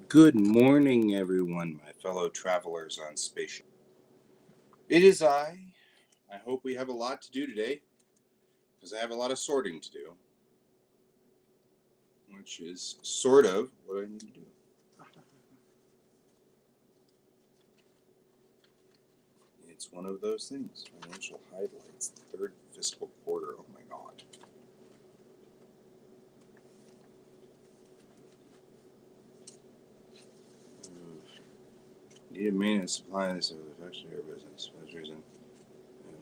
Good morning, everyone, my fellow travelers on spaceship. It is I. I hope we have a lot to do today, because I have a lot of sorting to do, which is sort of what I need to do. It's one of those things. Financial highlights, the third fiscal quarter. Oh my God. Needed maintenance supplies of the factory air business. For this reason,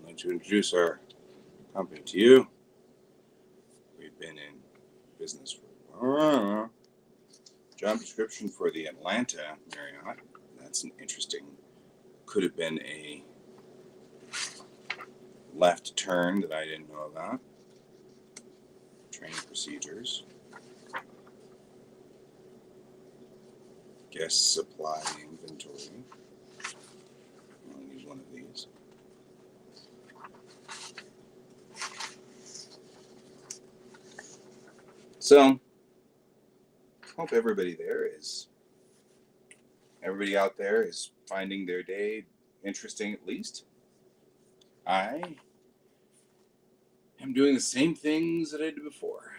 I'd like to introduce our company to you. We've been in business for job description for the Atlanta Marriott. That's an interesting. Could have been a left turn that I didn't know about. Training procedures. Guest supply inventory. I'll use one of these. So, hope everybody out there is finding their day interesting at least. I am doing the same things that I did before,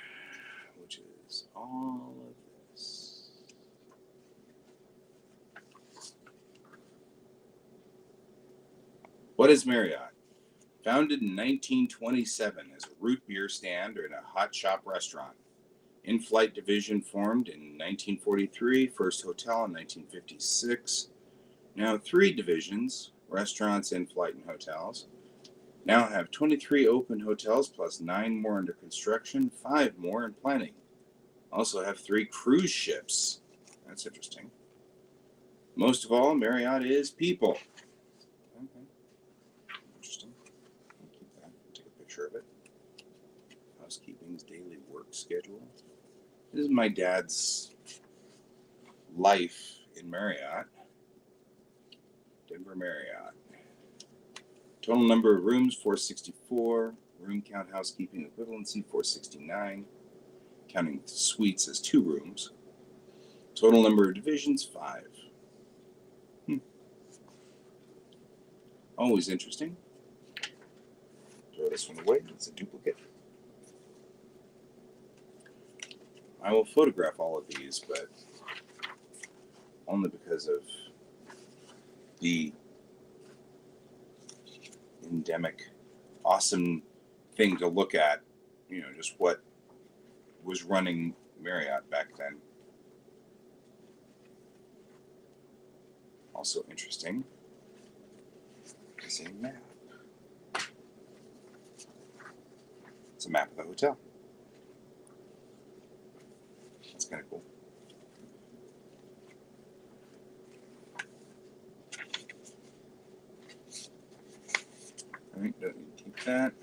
which is all of this. What is Marriott? Founded in 1927 as a root beer stand and a hot shop restaurant. In-flight division formed in 1943, first hotel in 1956. Now 3 divisions, restaurants, in-flight, and hotels. Now have 23 open hotels plus 9 more under construction, 5 more in planning. Also have 3 cruise ships. That's interesting. Most of all, Marriott is people. Okay. Interesting. I'll keep that. Take a picture of it. Housekeeping's daily work schedule. This is my dad's life in Marriott. Denver Marriott. Total number of rooms, 464. Room count, housekeeping equivalency, 469. Counting suites as 2 rooms. Total number of divisions, 5. Always interesting. Throw this one away. It's a duplicate. I will photograph all of these, but only because of the endemic, awesome thing to look at, just what was running Marriott back then. Also interesting is a map. It's a map of the hotel. That's kind of cool. All right, don't need to keep that.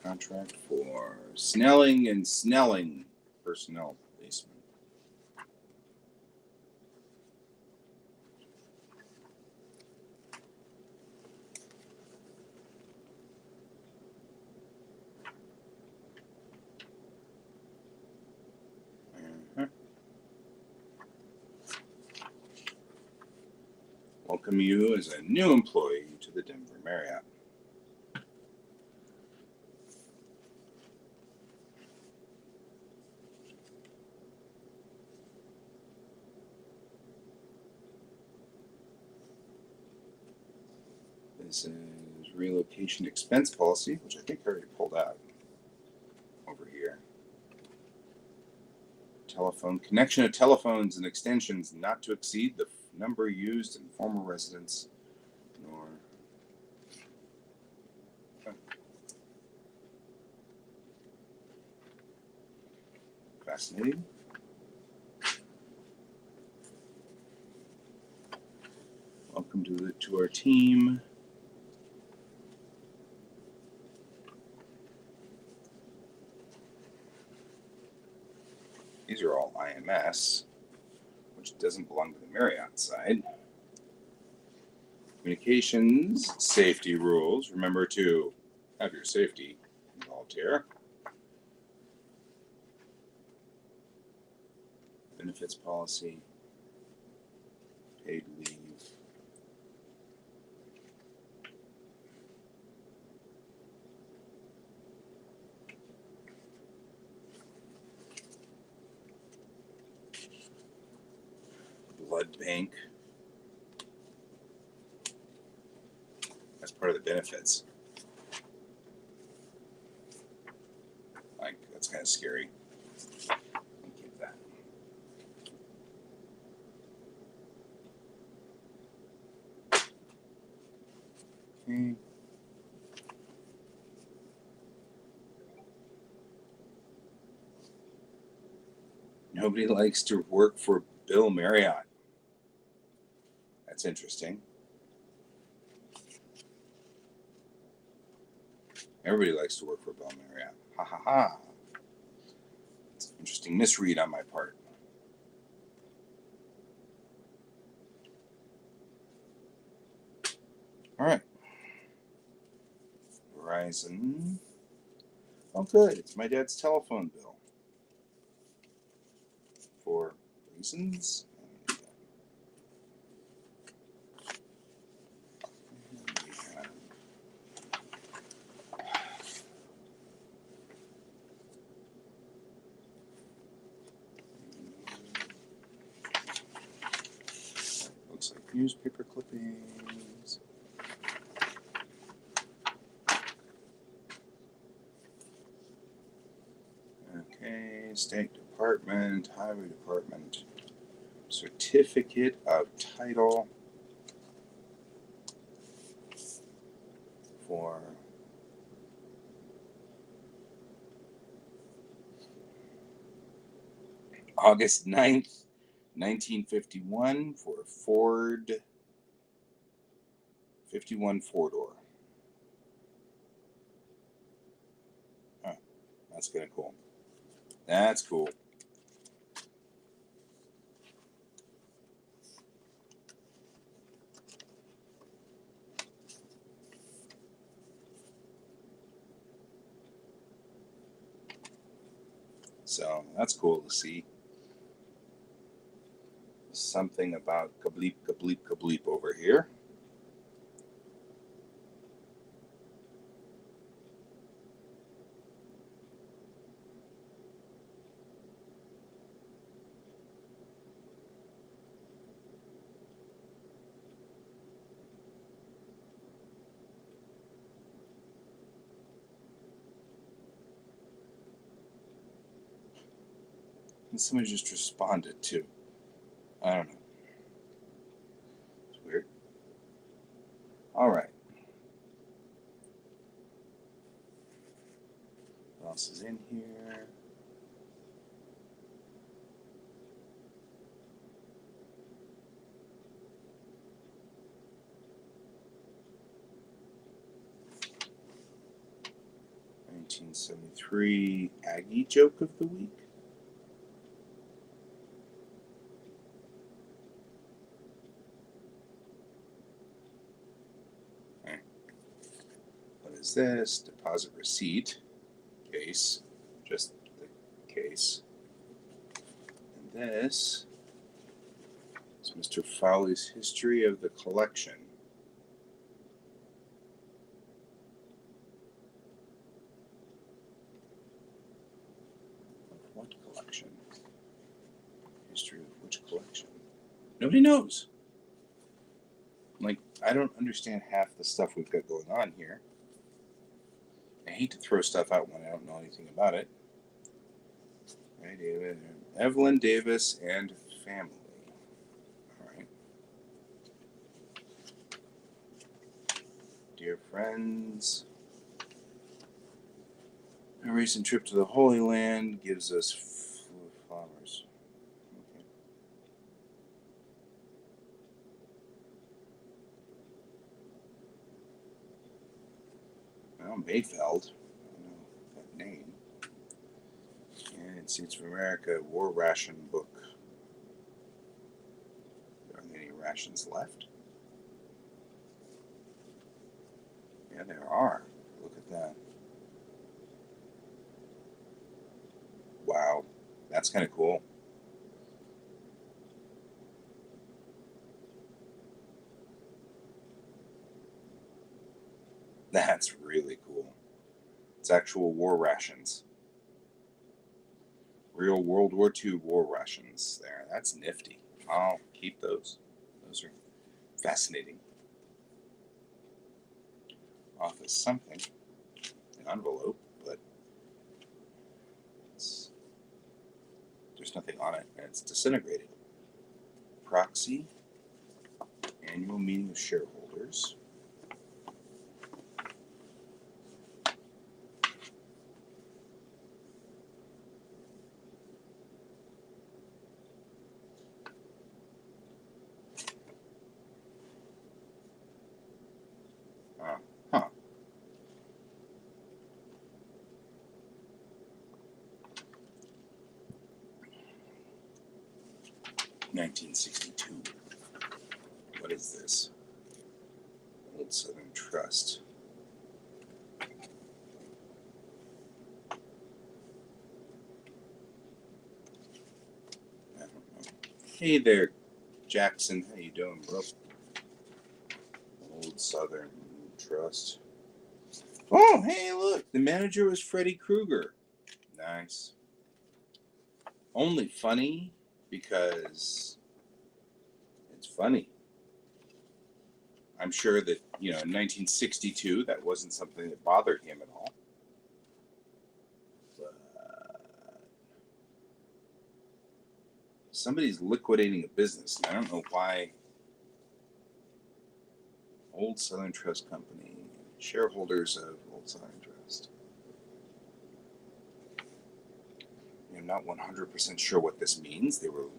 Contract for Snelling and Snelling personnel placement. Welcome you as a new employee to the Denver Marriott. This is relocation expense policy, which I think I already pulled out over here. Telephone connection of telephones and extensions not to exceed the number used in former residence, nor fascinating. Welcome to our team. These are all IMS, which doesn't belong to the Marriott side. Communications, safety rules. Remember to have your safety involved here. Benefits policy. paid leave. Blood bank. That's part of the benefits. Like, that's kind of scary. I'll keep that. Okay. Nobody likes to work for Bill Marriott. That's interesting. Everybody likes to work for Bill Marriott. Ha ha ha. It's an interesting misread on my part. All right. Verizon. Oh, good. It's my dad's telephone bill. For reasons. Looks like newspaper clippings. Okay, State Department, Highway Department, Certificate of Title for August 9th, 1951 for Ford 51 four-door. Huh, that's kind of cool. That's cool. So that's cool to see. Something about kableep, kableep, kableep over here. And somebody just responded too. I don't know. It's weird. All right. What else is in here? $1973 Aggie joke of the week. Okay. What is this? Deposit receipt. Case. Just the case. And this is Mr. Fowley's history of the collection. Of what collection? History of which collection? Nobody knows. Like, I don't understand half the stuff we've got going on here. I hate to throw stuff out when I don't know anything about it. Right, David, Evelyn Davis and family. All right. Dear friends, a recent trip to the Holy Land gives us flowers. Okay. Well, Mayfeld. I don't know that name. United States of America War Ration Book. Are there any rations left? Yeah, there are. Look at that. Wow. That's kind of cool. That's really cool. It's actual war rations. Real World War II war rations there. That's nifty. I'll keep those. Those are fascinating. Off as something. An envelope, but there's nothing on it, and it's disintegrated. Proxy. Annual meeting of shareholders. Huh. 1962. What is this? Old Southern Trust. I don't know. Hey there, Jackson. How you doing, bro? Old Southern Trust. Oh, hey, look. The manager was Freddy Krueger. Nice. Only funny because it's funny. I'm sure that, in 1962, that wasn't something that bothered him at all. But somebody's liquidating a business, and I don't know why. Old Southern Trust Company, shareholders of Old Southern Trust. I'm not 100% sure what this means. They were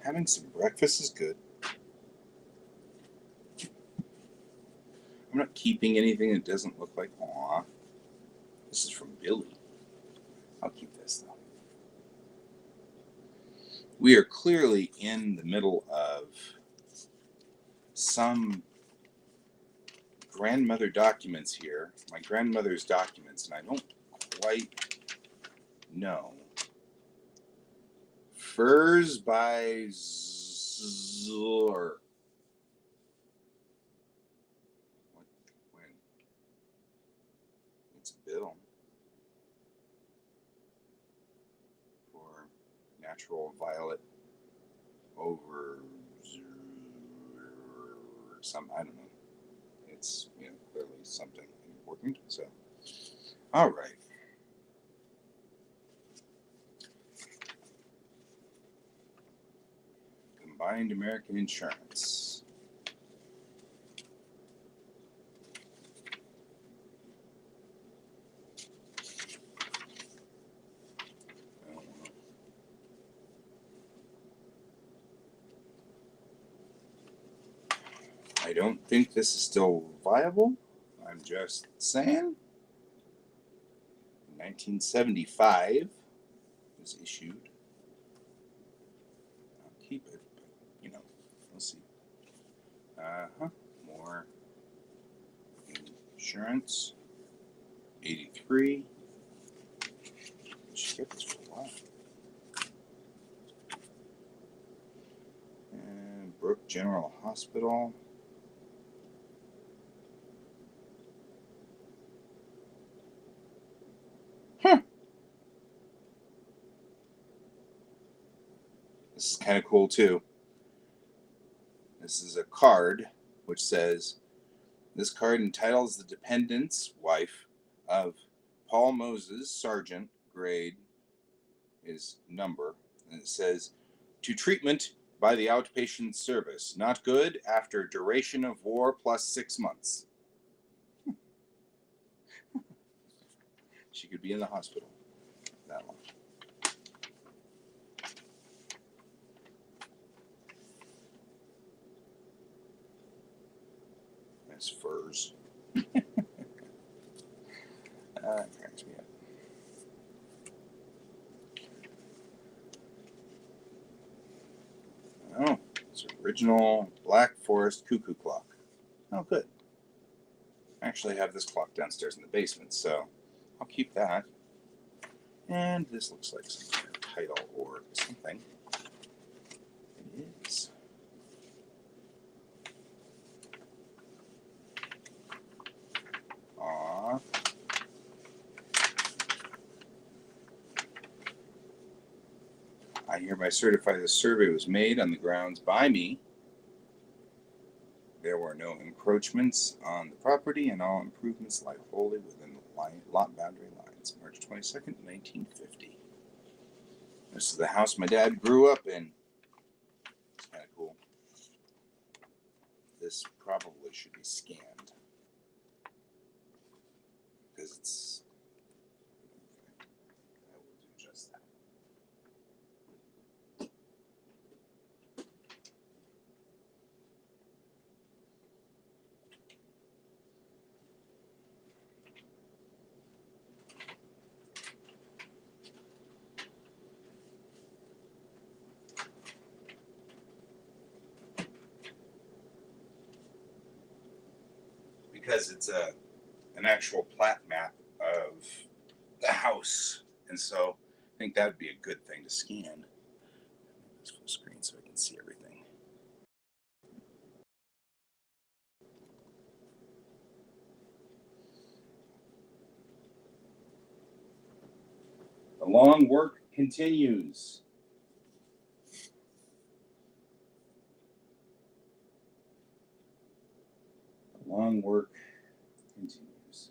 having some breakfast is good. I'm not keeping anything that doesn't look like, aw. This is from Billy. I'll keep this, though. We are clearly in the middle of some grandmother documents here. My grandmother's documents, and I don't quite know. Furs by Zor. When? It's a bill for natural violet over some, I don't know. It's, clearly something important. So, all right. Combined American Insurance. I don't think this is still viable. I'm just saying. 1975 was issued. I'll keep it, but, we'll see. More insurance. 83. We should get this for a while. And Brook General Hospital. This is kind of cool, too. This is a card which says, this card entitles the dependent's wife of Paul Moses, Sergeant, grade, his number, and it says, to treatment by the outpatient service. Not good after duration of war plus 6 months. She could be in the hospital that long. That's furs. Cracks me up. Oh, it's original Black Forest cuckoo clock. Oh, good. I actually have this clock downstairs in the basement, so I'll keep that. And this looks like some kind of title or something. It is. I hereby certify this survey was made on the grounds by me. There were no encroachments on the property, and all improvements lie wholly within the lot boundary lines. March 22nd, 1950. This is the house my dad grew up in. It's kind of cool. This probably should be scanned because it's. I will do just that. Because it's an actual plat map of the house, and so I think that would be a good thing to scan. It's full screen so I can see everything. The long work continues. The long work continues.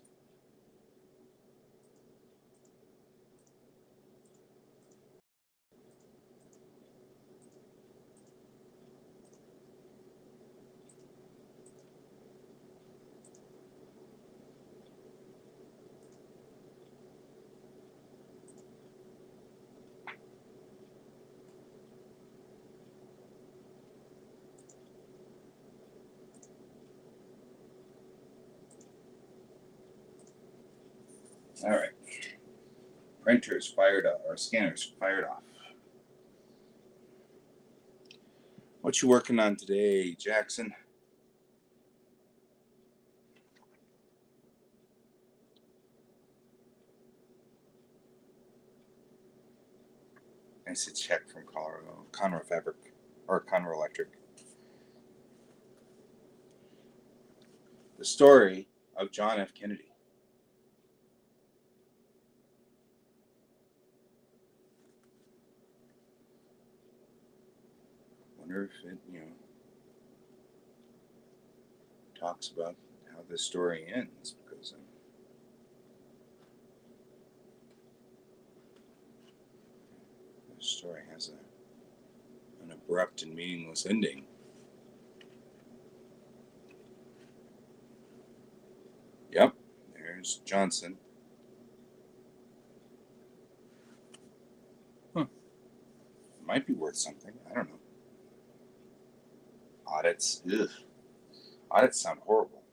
All right. Printers fired up, or scanners fired off. What you working on today, Jackson? Nice check from Colorado, Conroe Fabric, or Conroe Electric. The story of John F. Kennedy. Wonder if it, talks about how this story ends, because the story has an abrupt and meaningless ending. Yep, there's Johnson. Huh. Might be worth something. I don't know. Audits. Ugh. Audits sound horrible.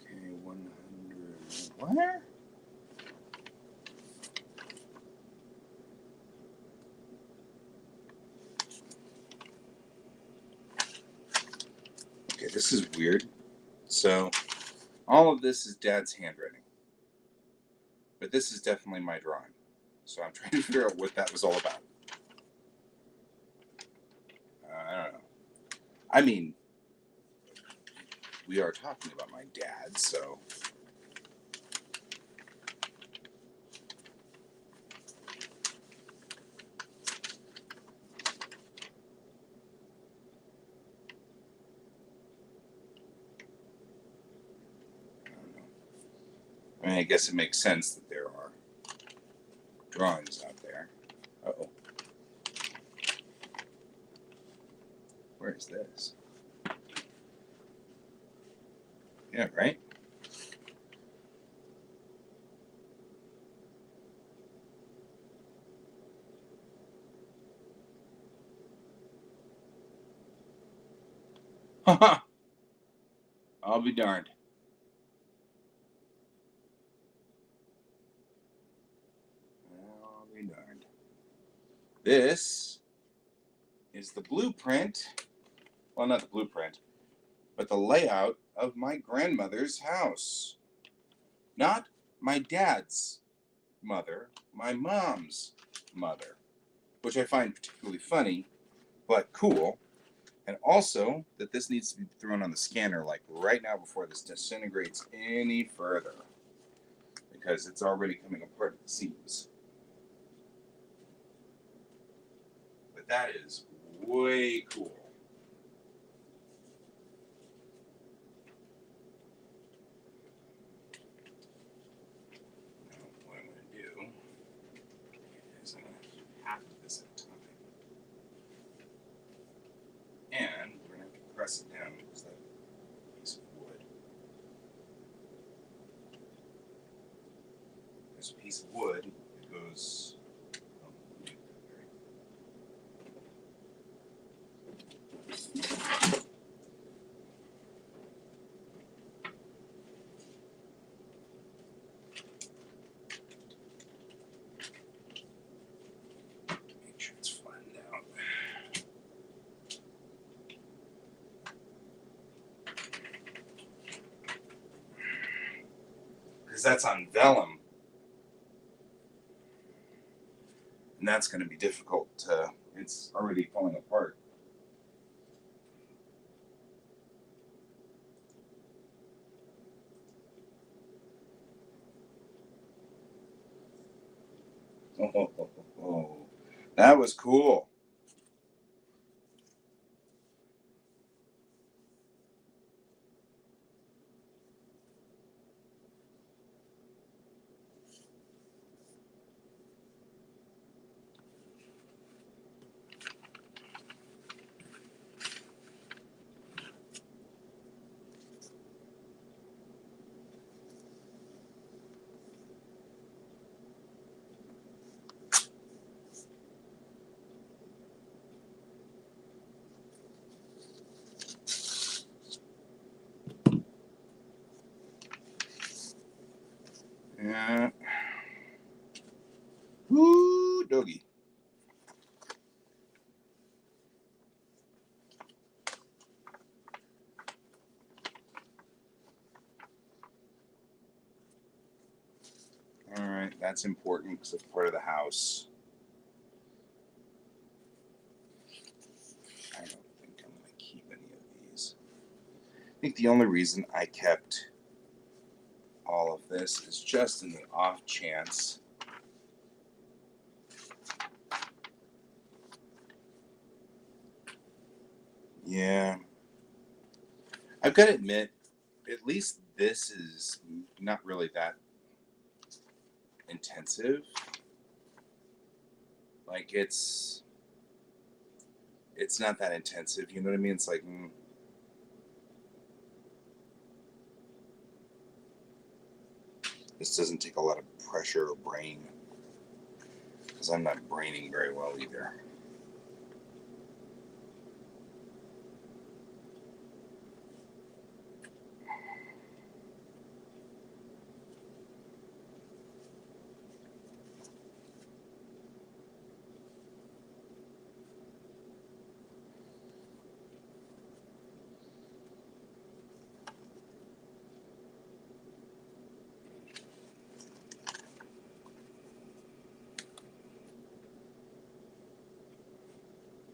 Okay, 100. What? Okay, this is weird. So, all of this is Dad's handwriting. But this is definitely my drawing. So I'm trying to figure out what that was all about. I don't know. I mean, we are talking about my dad, so. I don't know. I mean, I guess it makes sense that there are drawings out there. Uh-oh. Where is this? Yeah, right? Haha! I'll be darned. I'll be darned. This is the blueprint, well, not the blueprint, but the layout of my grandmother's house. Not my dad's mother, my mom's mother, which I find particularly funny, but cool. And also that this needs to be thrown on the scanner like right now before this disintegrates any further, because it's already coming apart at the seams. But that is way cool. Now, what I'm going to do is I'm going to do half of this at a time. And we're going to have to press it down because that piece of wood. There's a piece of wood that goes. Make sure it's flattened out. Because that's on vellum. And that's going to be difficult to, it's already falling apart. Oh, that was cool. Yeah. Woo, doggy. All right, that's important because it's part of the house. I don't think I'm going to keep any of these. I think the only reason I kept all of this is just in the off chance. Yeah. I've got to admit, at least this is not really that intensive. Like it's not that intensive, you know what I mean? It's like this doesn't take a lot of pressure or brain, because I'm not braining very well either.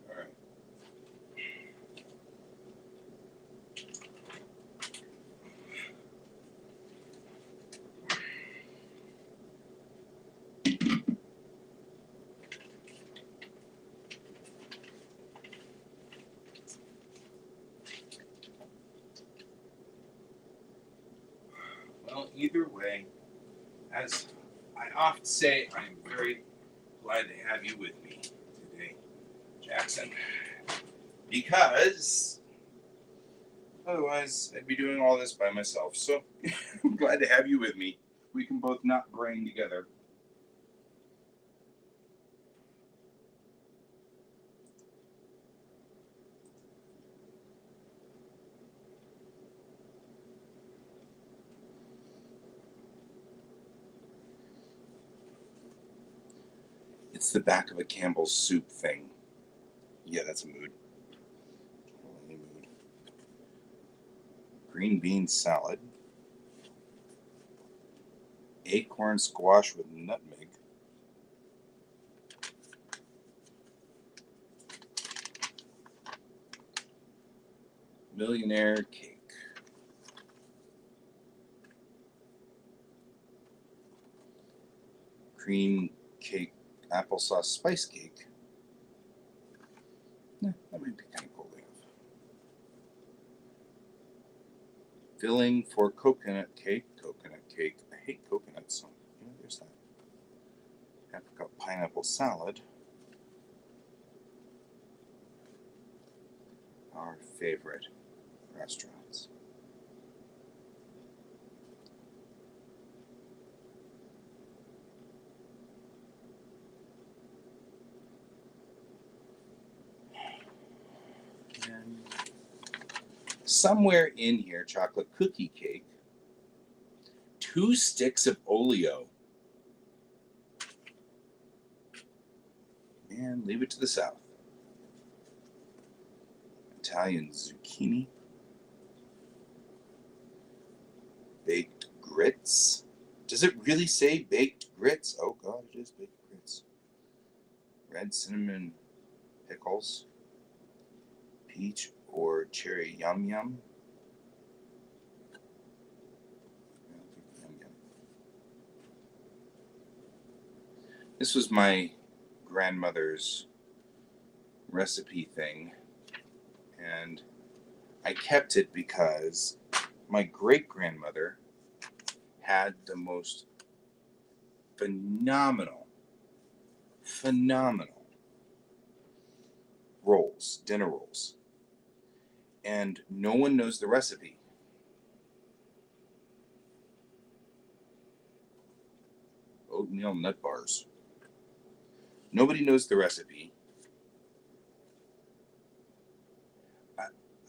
All right. Well, either way, as I often say, I'm very glad to have you with me today, Jackson, because otherwise I'd be doing all this by myself. So I'm glad to have you with me. We can both not brain together. It's the back of a Campbell's soup thing. Yeah, that's a mood. Any mood. Green bean salad. Acorn squash with nutmeg. Millionaire cake. Cream cake, applesauce spice cake. That might be kind of cool to have. Filling for coconut cake. Coconut cake. I hate coconuts, so there's that. Apricot pineapple salad. Our favorite restaurants. And somewhere in here, chocolate cookie cake. 2 sticks of Oleo. And leave it to the south. Italian zucchini. Baked grits. Does it really say baked grits? Oh god, it is baked grits. Red cinnamon pickles. Peach or cherry yum yum. Yum yum. This was my grandmother's recipe thing, and I kept it because my great grandmother had the most phenomenal rolls, dinner rolls, and no one knows the recipe. Oatmeal nut bars. Nobody knows the recipe.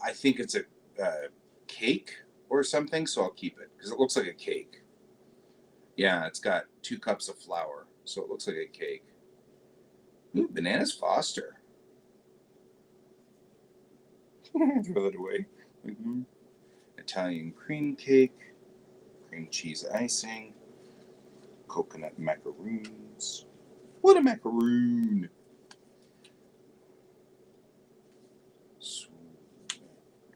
I think it's a cake or something, so I'll keep it because it looks like a cake. Yeah, it's got 2 cups of flour, so it looks like a cake. Ooh, bananas Foster. Throw that away. Mm-hmm. Italian cream cake, cream cheese icing, coconut macaroons. What a macaroon!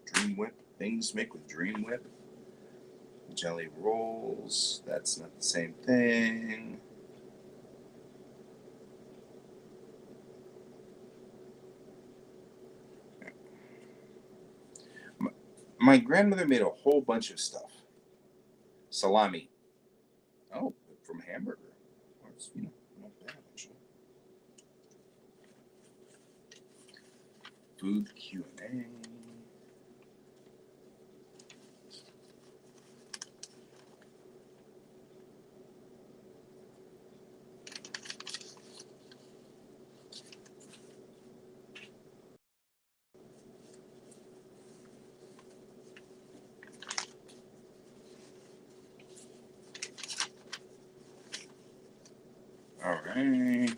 Dream Whip, things make with Dream Whip. Jelly rolls, that's not the same thing. My grandmother made a whole bunch of stuff. Salami. Oh, from hamburger. It's, not bad actually. Food Q&A. All right.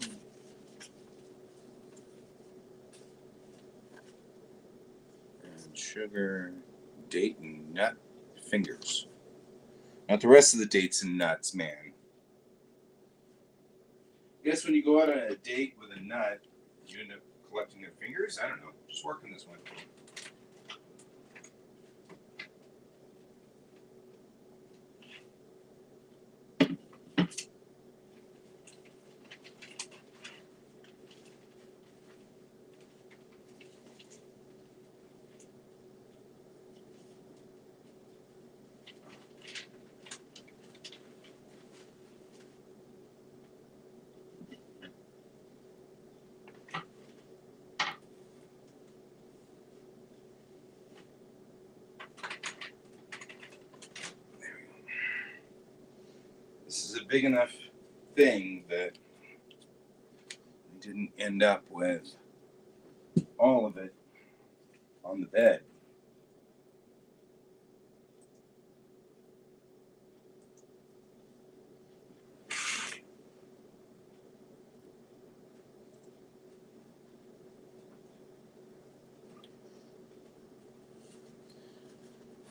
And sugar, date and nut fingers. Not the rest of the dates and nuts, man. I guess when you go out on a date with a nut, you end up collecting their fingers? I don't know. Just working this one. This is a big enough thing that we didn't end up with all of it on the bed.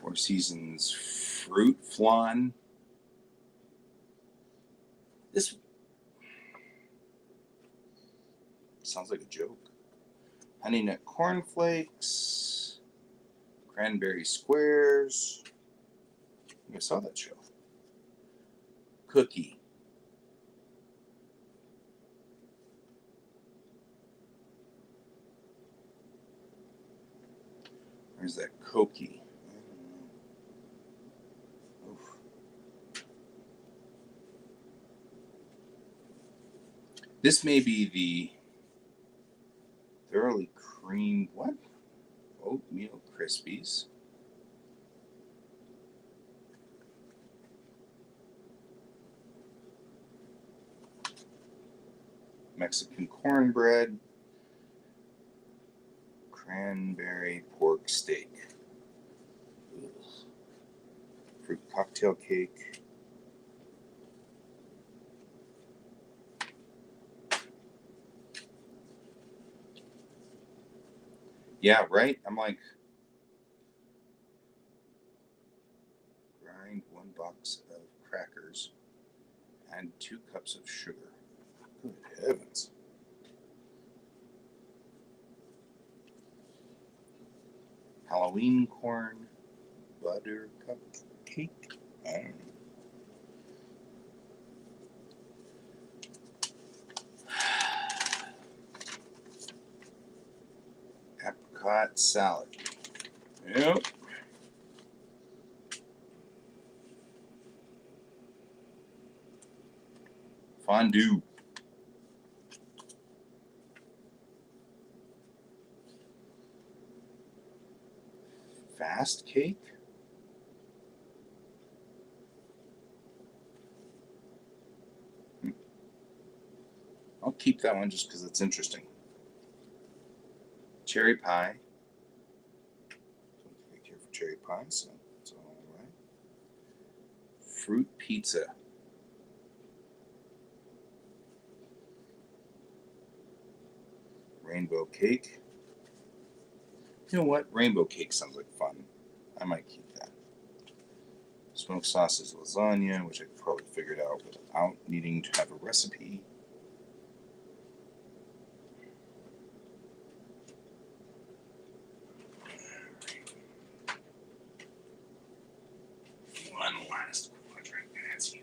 Four Seasons fruit flan. This sounds like a joke. Honey Nut Cornflakes. Cranberry Squares. I think I saw that show. Cookie. Where's that cookie? Oof. This may be the thoroughly creamed what? Oatmeal Krispies. Mexican cornbread. Cranberry pork steak. Ugh. Fruit cocktail cake. Yeah, right? I'm like, grind 1 box of crackers and 2 cups of sugar. Good heavens. Halloween corn butter cupcake. I don't know. Apricot salad. Yep. Fondue. Fast cake. I'll keep that one just because it's interesting. Cherry pie. Don't care for cherry pie, so it's all right. Fruit pizza. Rainbow cake. You know what? Rainbow cake sounds like fun. I might keep that. Smoked sausage lasagna, which I could probably figured out without needing to have a recipe. One last quadrant. That's you.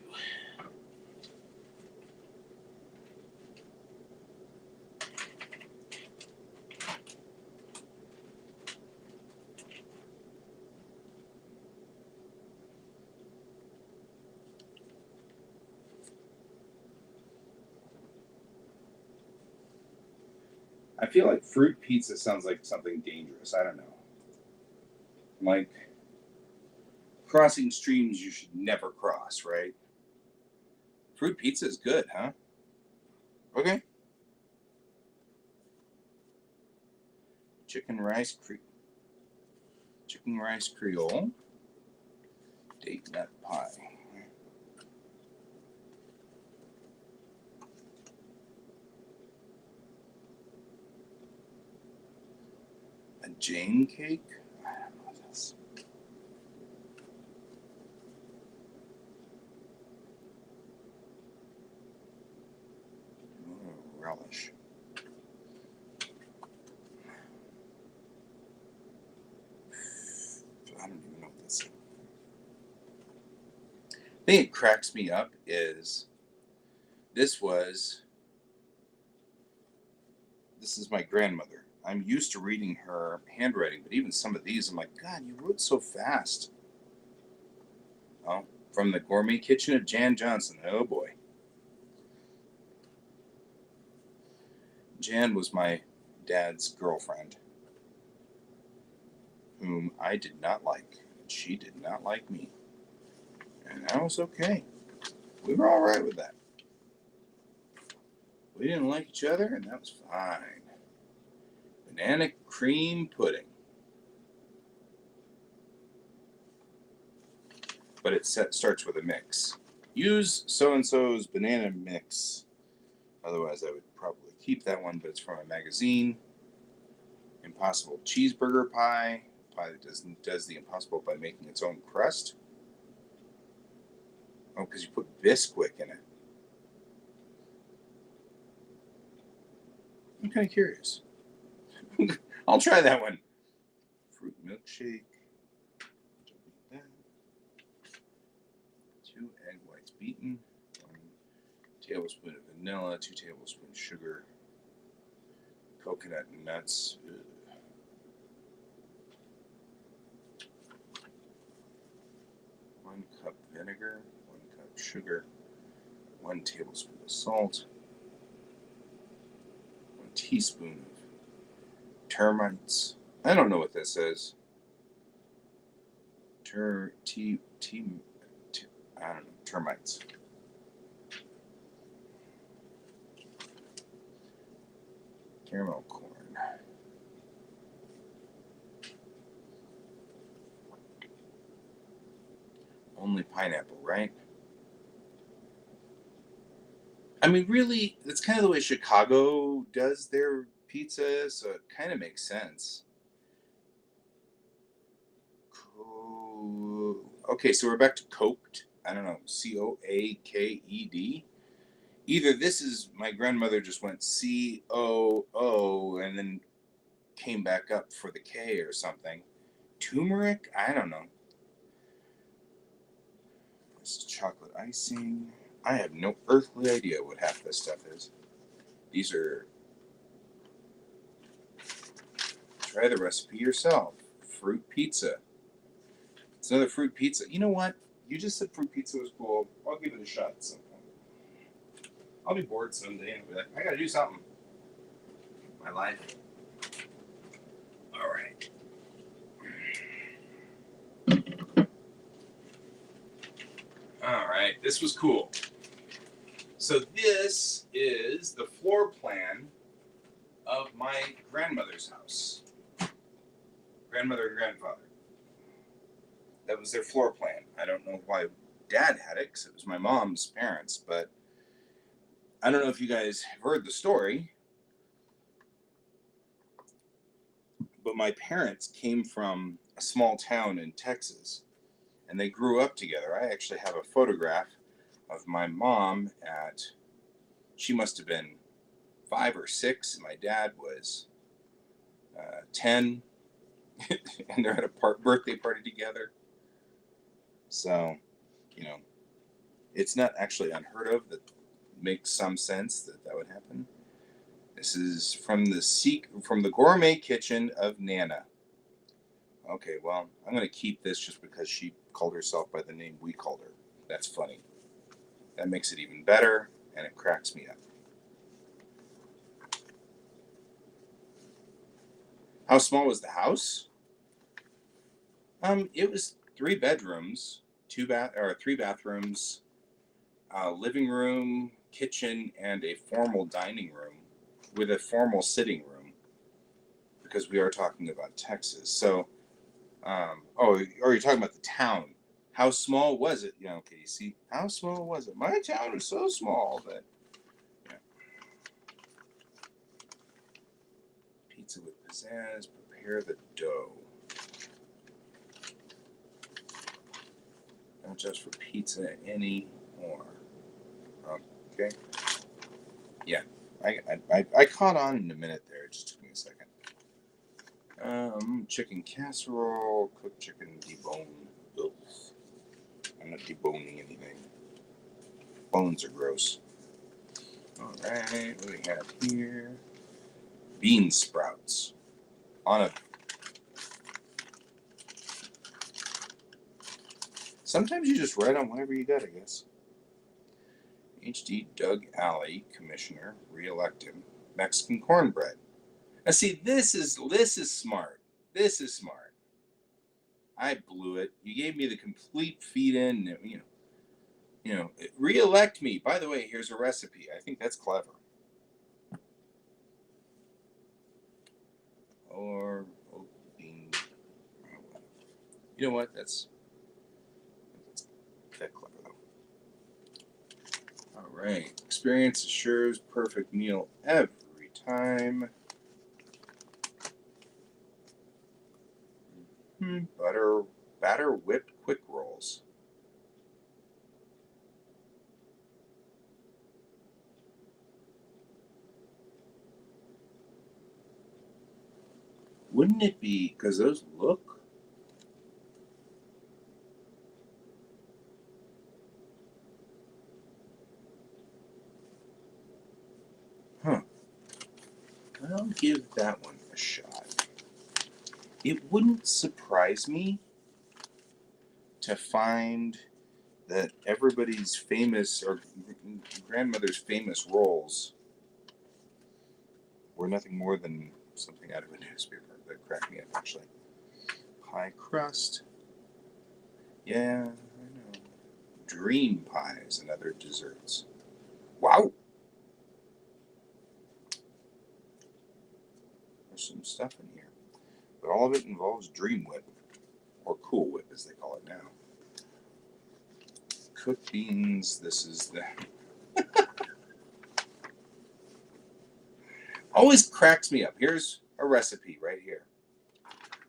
I feel like fruit pizza sounds like something dangerous. I don't know. Like crossing streams you should never cross, right? Fruit pizza is good, huh? Okay. Chicken rice Creole. Date nut pie. A Jane cake? I don't know this. Oh, relish. I don't even know what this is. The thing that cracks me up is this is my grandmother. I'm used to reading her handwriting, but even some of these, I'm like, God, you wrote so fast. Oh, from the gourmet kitchen of Jan Johnson. Oh boy. Jan was my dad's girlfriend, whom I did not like, and she did not like me. And that was okay. We were all right with that. We didn't like each other, and that was fine. Banana cream pudding. But it starts with a mix. Use so-and-so's banana mix. Otherwise, I would probably keep that one, but it's from a magazine. Impossible cheeseburger pie. pie that does the impossible by making its own crust? Oh, because you put Bisquick in it. I'm kind of curious. I'll try that one. Fruit milkshake. Don't need that. 2 egg whites beaten. 1 tablespoon of vanilla. 2 tablespoons sugar. Coconut and nuts. Ugh. 1 cup vinegar. 1 cup sugar. 1 tablespoon of salt. 1 teaspoon of termites. I don't know what this is. I don't know. Termites. Caramel corn. Only pineapple, right? I mean, really, that's kind of the way Chicago does their pizza, so it kind of makes sense. Okay, so we're back to coaked. I don't know, Coaked. Either this is my grandmother just went COO and then came back up for the K or something. Turmeric? I don't know. This is chocolate icing. I have no earthly idea what half this stuff is. These are. Try the recipe yourself. Fruit pizza. It's another fruit pizza. You know what? You just said fruit pizza was cool. I'll give it a shot at some point. I'll be bored someday and I'll be like, I gotta do something. My life. All right. All right. This was cool. So this is the floor plan of my grandmother's house. Grandmother and grandfather. That was their floor plan. I don't know why Dad had it, because it was my mom's parents, but I don't know if you guys have heard the story, but my parents came from a small town in Texas, and they grew up together. I actually have a photograph of my mom she must have been 5 or 6, and my dad was 10, and they're at a birthday party together. So, it's not actually unheard of. That makes some sense that would happen. This is from the gourmet kitchen of Nana. Okay, well, I'm going to keep this just because she called herself by the name we called her. That's funny. That makes it even better, and it cracks me up. How small was the house? It was 3 bedrooms, 3 bathrooms, living room, kitchen, and a formal dining room with a formal sitting room, because we are talking about Texas. So, or you're talking about the town. How small was it? Okay, you see, how small was it? My town was so small that. Yeah. Pizza with pizzazz. Prepare the dough. Not just for pizza anymore. Okay. Yeah, I caught on in a minute there. It just took me a second. Chicken casserole, cooked chicken debone. Ugh. I'm not deboning anything. Bones are gross. All right, what do we have here? Bean sprouts on a. Sometimes you just write on whatever you got, I guess. H.D. Doug Alley, commissioner, re-elect him. Mexican cornbread. Now, see, this is smart. This is smart. I blew it. You gave me the complete feed in. Re-elect me. By the way, here's a recipe. I think that's clever. Or bean. You know what? That's that clever though. All right. Experience assures perfect meal every time. Batter whipped quick rolls. Wouldn't it be, because those look... Huh. I'll give that one a shot. It wouldn't surprise me to find that everybody's famous, or grandmother's famous rolls were nothing more than something out of a newspaper. That cracked me up, actually. Pie crust. Yeah, I know. Dream pies and other desserts. Wow! There's some stuff in here. But all of it involves Dream Whip, or Cool Whip as they call it now. Cooked beans, this is the... Always cracks me up. Here's a recipe right here.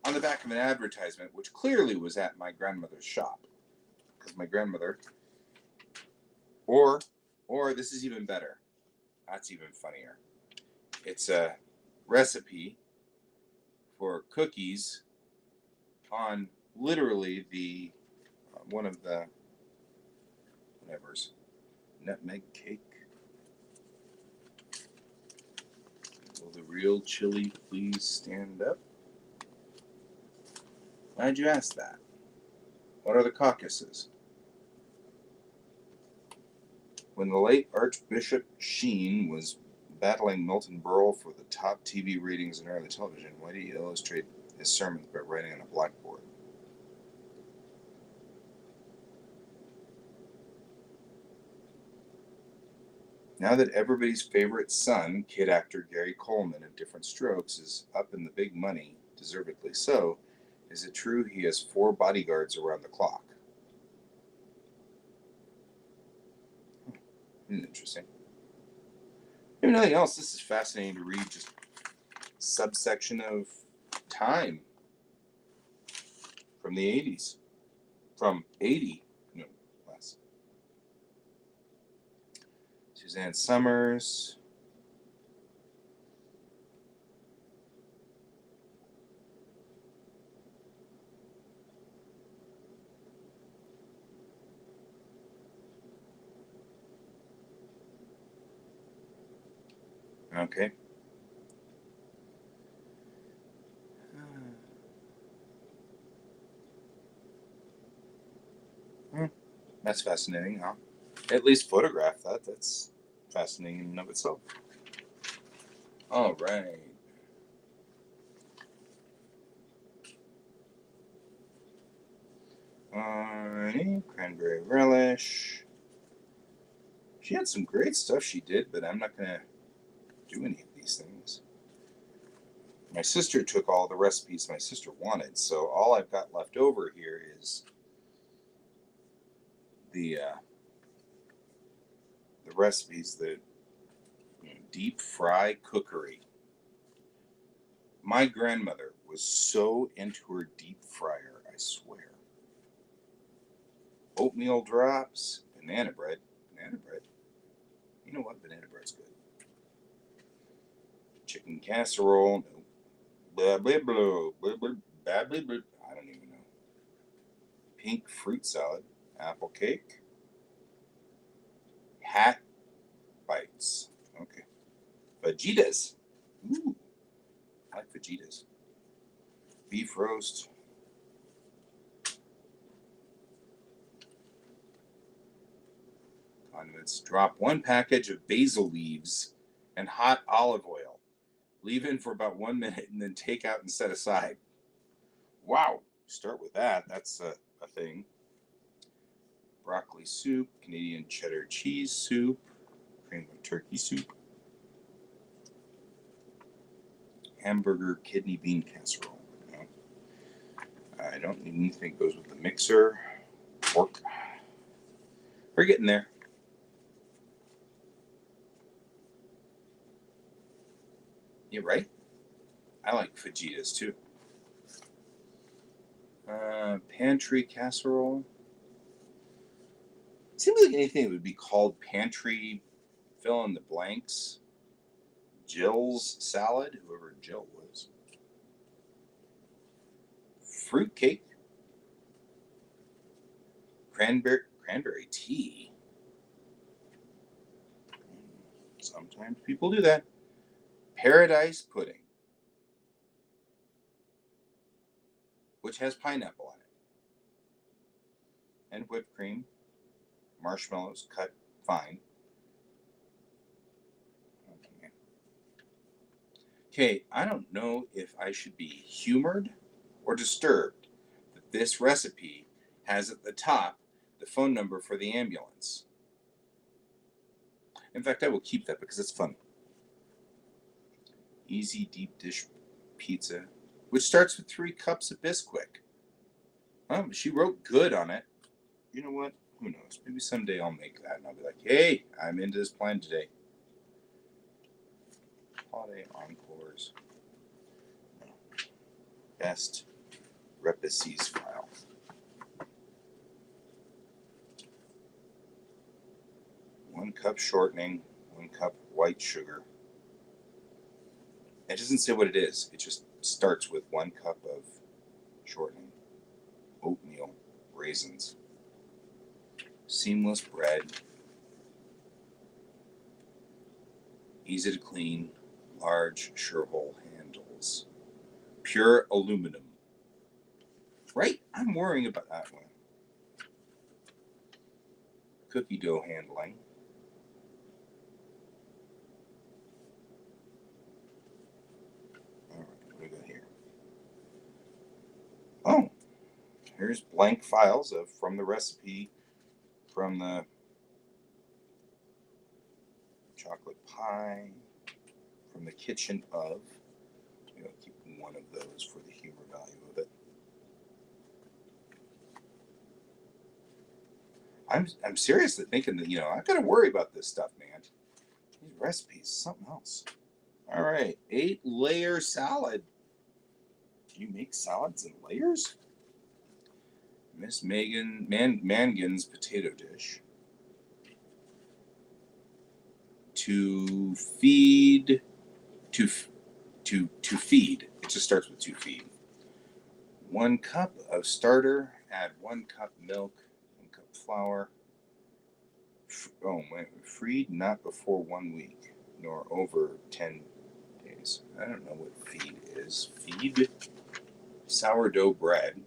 On the back of an advertisement, which clearly was at my grandmother's shop. Because my grandmother... Or this is even better. That's even funnier. It's a recipe for cookies on literally the one of the whatever's nutmeg cake. Will the real chili please stand up? Why'd you ask that? What are the caucuses? When the late Archbishop Sheen was battling Milton Berle for the top TV ratings in early television, why did he illustrate his sermons by writing on a blackboard? Now that everybody's favorite son, kid actor Gary Coleman of Different Strokes, is up in the big money, deservedly so, is it true he has 4 bodyguards around the clock? Interesting. If nothing else, this is fascinating to read. Just subsection of time from the 80s. From 80, no less. Suzanne Summers. Okay. That's fascinating, huh? At least photograph that. That's fascinating in and of itself. All right. Cranberry relish. She had some great stuff she did, but I'm not going to do any of these things. My sister took all the recipes my sister wanted, so all I've got left over here is the recipes that deep fry cookery. My grandmother was so into her deep fryer, I swear. Oatmeal drops, banana bread. Banana bread. You know what? Banana bread's good. Chicken casserole. No. Blah, blah, blah, blah, blah, blah, blah, blah. I don't even know. Pink fruit salad. Apple cake. Hat bites. Okay. Fajitas. Ooh. I like fajitas. Beef roast. Condiments. Drop 1 package of basil leaves and hot olive oil. Leave in for about 1 minute and then take out and set aside. Wow. Start with that. That's a thing. Broccoli soup. Canadian cheddar cheese soup. Cream of turkey soup. Hamburger kidney bean casserole. No. I don't need anything that goes with the mixer. Pork. We're getting there. You're right. I like fajitas too. Pantry casserole. It seems like anything that would be called pantry, fill in the blanks. Jill's salad, whoever Jill was. Fruitcake. Cranberry tea. Sometimes people do that. Paradise pudding, which has pineapple on it. And whipped cream. Marshmallows cut fine. Okay, I don't know if I should be humored or disturbed that this recipe has at the top the phone number for the ambulance. In fact, I will keep that because it's funny. Easy deep dish pizza, which starts with 3 cups of Bisquick. She wrote good on it. You know what? Who knows? Maybe someday I'll make that and I'll be like, hey, I'm into this plan today. Holiday Encores. No. Best Repices file. One cup shortening, 1 cup white sugar. It doesn't say what it is. It just starts with 1 cup of shortening, oatmeal, raisins, seamless bread, easy to clean, large Sure-Hole handles, pure aluminum. Right? I'm worrying about that one. Cookie dough handling. All right, what do we got here? Oh, here's blank files from the recipe from the chocolate pie, from the kitchen of. I'll keep one of those for the humor value of it. I'm seriously thinking that, I've got to worry about this stuff, man. These recipes, something else. All right, 8-layer salad. Do you make salads in layers? Miss Mangan's potato dish. To feed. It just starts with to feed. 1 cup of starter. Add 1 cup milk. 1 cup flour. Freed not before 1 week, nor over 10 days. I don't know what feed is. Feed sourdough bread.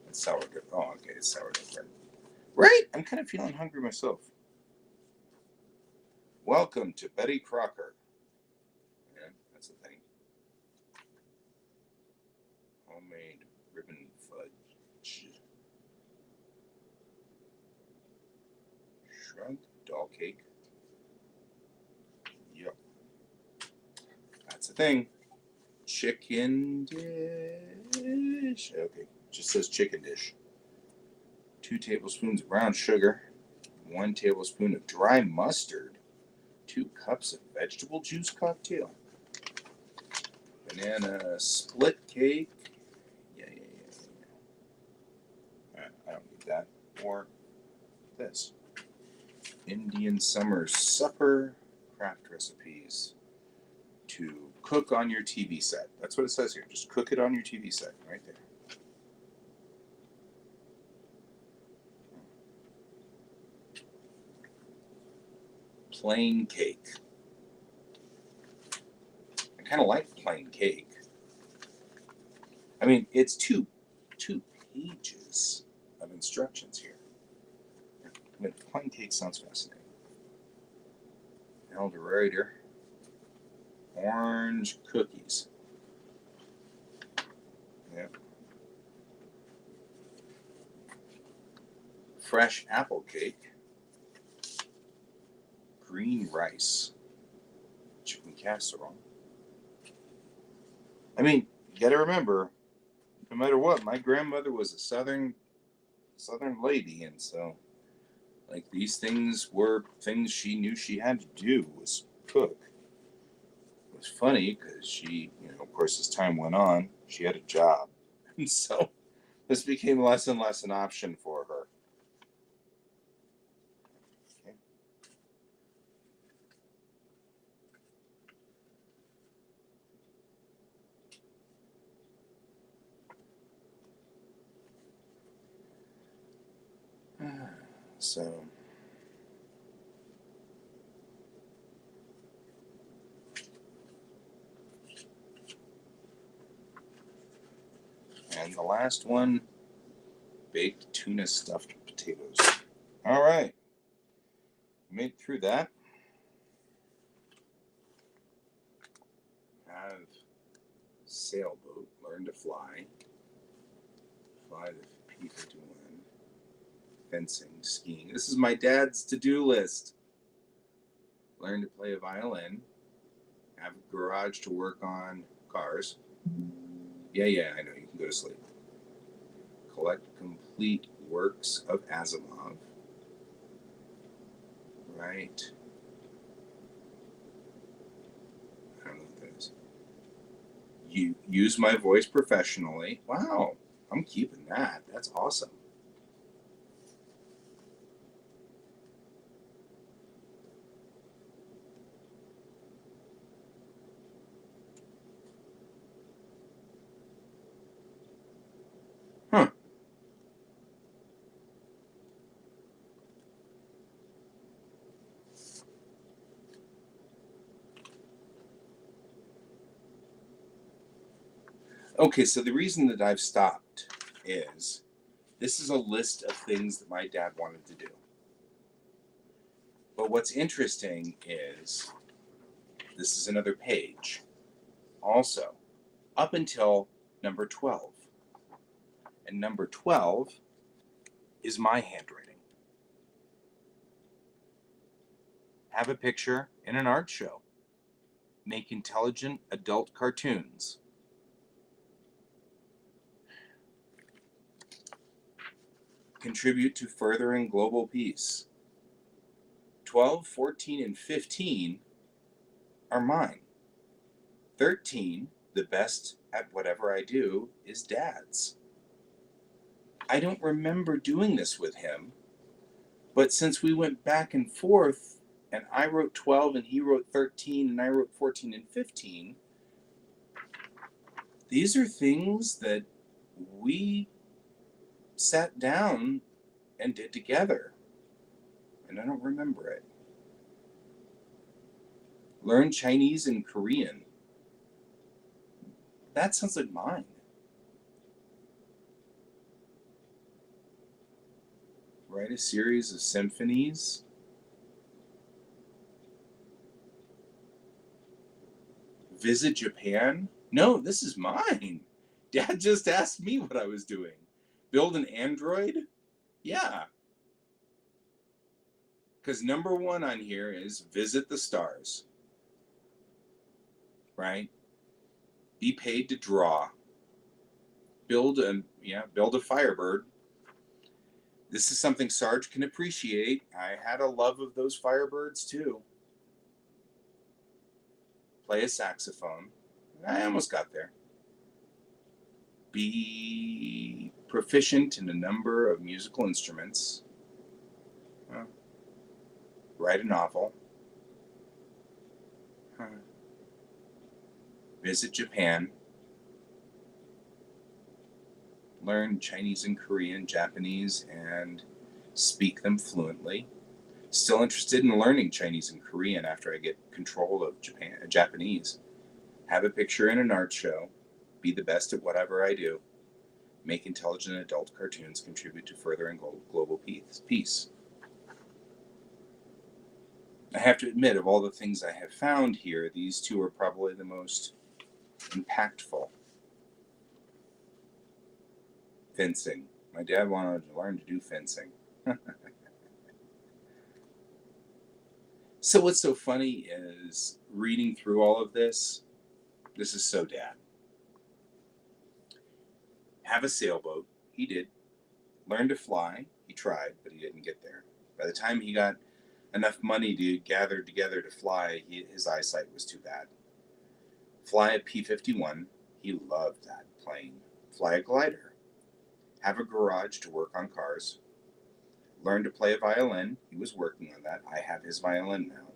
It's sourdough. Oh, okay, it's sourdough bread. Right? I'm kind of feeling hungry myself. Welcome to Betty Crocker. Yeah, that's a thing. Homemade ribbon fudge. Shrunk doll cake. Yep. That's a thing. Chicken dish. Okay, just says chicken dish. 2 tablespoons of brown sugar. 1 tablespoon of dry mustard. 2 cups of vegetable juice cocktail. Banana split cake. Yeah. I don't need that. Or this. Indian summer supper. Craft recipes. To cook on your TV set. That's what it says here. Just cook it on your TV set. Right there. Plain cake. I kind of like plain cake. I mean, it's two pages of instructions here. I mean, plain cake sounds fascinating. Eldorado. Orange cookies. Yep. Fresh apple cake. Green rice. Chicken casserole. I mean, you got to remember, no matter what, my grandmother was a southern lady, and so, like, these things were things she knew she had to do was cook. was funny because she, of course, as time went on, she had a job. And so this became less and less an option for her. Okay. So, and the last one, baked tuna stuffed potatoes. All right. Made it through that. Have sailboat, learn to fly. Fly the people doing fencing, skiing. This is my dad's to-do list. Learn to play a violin. Have a garage to work on cars. Yeah, I know. You can go to sleep. Collect complete works of Asimov. Right. I don't know what that is. You use my voice professionally. Wow. I'm keeping that. That's awesome. Huh. Okay, so the reason that I've stopped is this is a list of things that my dad wanted to do. But what's interesting is this is another page. Also, up until number 12. And number 12 is my handwriting. Have a picture in an art show. Make intelligent adult cartoons. Contribute to furthering global peace. 12, 14, and 15 are mine. 13, the best at whatever I do, is Dad's. I don't remember doing this with him, but since we went back and forth, and I wrote 12 and he wrote 13 and I wrote 14 and 15, these are things that we sat down and did together. And I don't remember it. Learn Chinese and Korean. That sounds like mine. Write a series of symphonies. Visit Japan. No, this is mine. Dad just asked me what I was doing. Build an android? Yeah. Because number 1 on here is visit the stars. Right? Be paid to draw. Build a Firebird. This is something Sarge can appreciate. I had a love of those Firebirds too. Play a saxophone. I almost got there. Be proficient in a number of musical instruments. Write a novel. Visit Japan. Learn Chinese and Korean, Japanese, and speak them fluently. Still interested in learning Chinese and Korean after I get control of Japanese. Have a picture in an art show. Be the best at whatever I do. Make intelligent adult cartoons. Contribute to furthering global peace. I have to admit, of all the things I have found here, these two are probably the most impactful. Fencing. My dad wanted to learn to do fencing. So what's so funny is reading through all of this is so Dad. Have a sailboat. He did. Learn to fly. He tried, but he didn't get there. By the time he got enough money to gather together to fly, his eyesight was too bad. Fly a P-51. He loved that plane. Fly a glider. Have a garage to work on cars. Learn to play a violin. He was working on that. I have his violin now.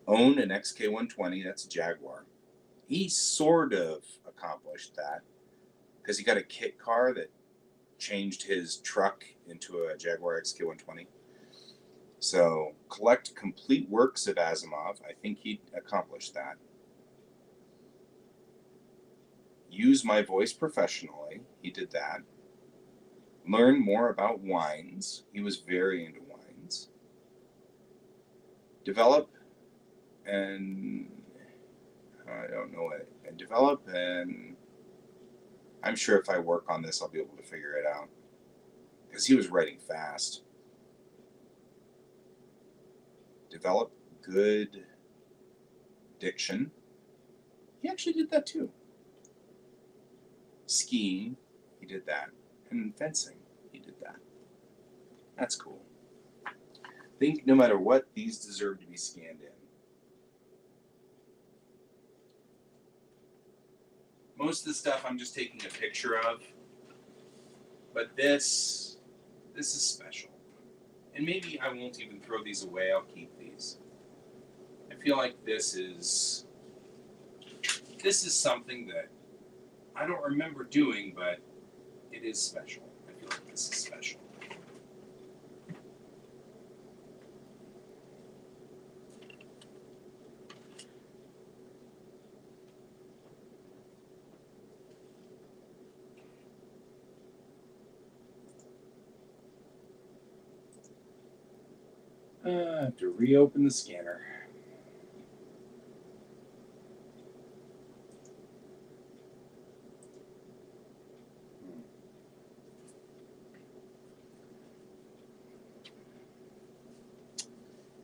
Own an XK120. That's a Jaguar. He sort of accomplished that because he got a kit car that changed his truck into a Jaguar XK120. So collect complete works of Asimov. I think he accomplished that. Use my voice professionally. He did that. Learn more about wines. He was very into wines. Develop and I don't know it. And develop and I'm sure if I work on this, I'll be able to figure it out. Because he was writing fast. Develop good diction. He actually did that too. Skiing, he did that. And fencing, he did that. That's cool. Think no matter what, these deserve to be scanned in. Most of the stuff I'm just taking a picture of. But this is special. And maybe I won't even throw these away, I'll keep these. I feel like this is something that I don't remember doing, but it is special. I feel like this is special. I have to reopen the scanner.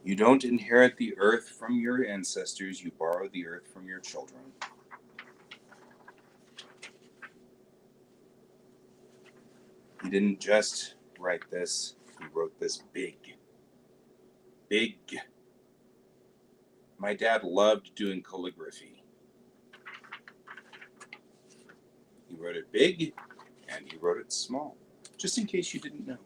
You don't inherit the earth from your ancestors, you borrow the earth from your children. He didn't just write this, he wrote this big. Big. My dad loved doing calligraphy. He wrote it big and he wrote it small, just in case you didn't know.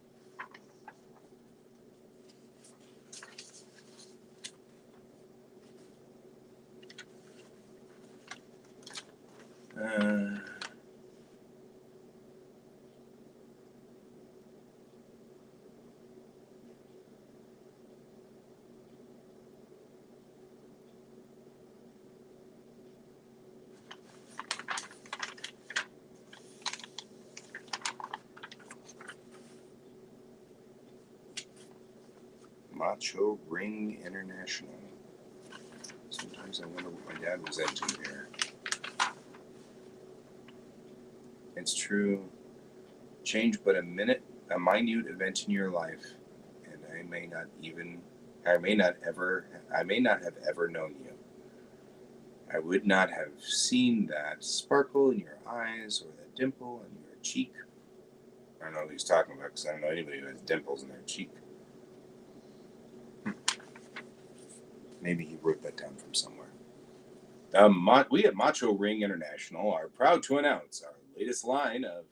Macho Ring International. Sometimes I wonder what my dad was into here. It's true. Change but a minute, a minute event in your life, and I may not have ever known you. I would not have seen that sparkle in your eyes or that dimple in your cheek. I don't know what he's talking about because I don't know anybody who has dimples in their cheek. Maybe he wrote that down from somewhere. We at Macho Ring International are proud to announce our latest line of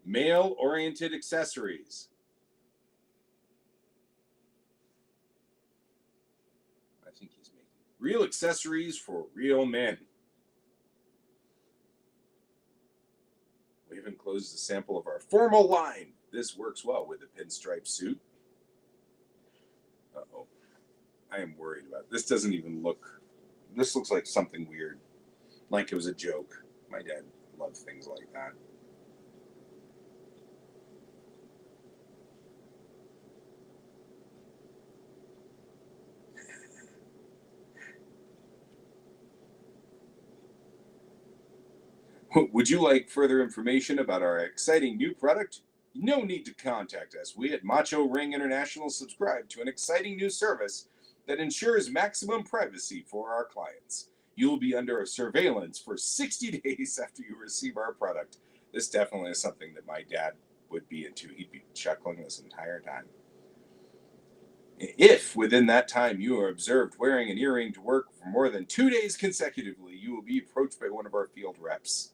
male-oriented accessories. I think he's making real accessories for real men. We've enclosed a sample of our formal line. This works well with a pinstripe suit. Uh-oh. I am worried about this. Doesn't even look... This looks like something weird. Like it was a joke. My dad loved things like that. Would you like further information about our exciting new product? No need to contact us. We at Macho Ring International subscribe to an exciting new service that ensures maximum privacy for our clients. You will be under surveillance for 60 days after you receive our product. This definitely is something that my dad would be into. He'd be chuckling this entire time. If within that time you are observed wearing an earring to work for more than 2 days consecutively, you will be approached by one of our field reps.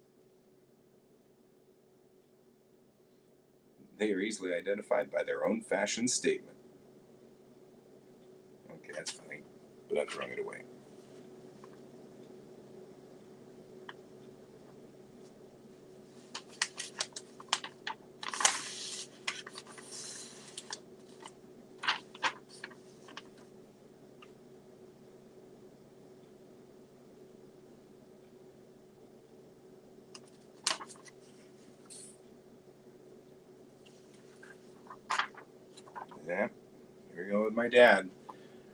They are easily identified by their own fashion statement. Okay, that's funny, but I'm throwing it away. Yeah, here we go with my dad.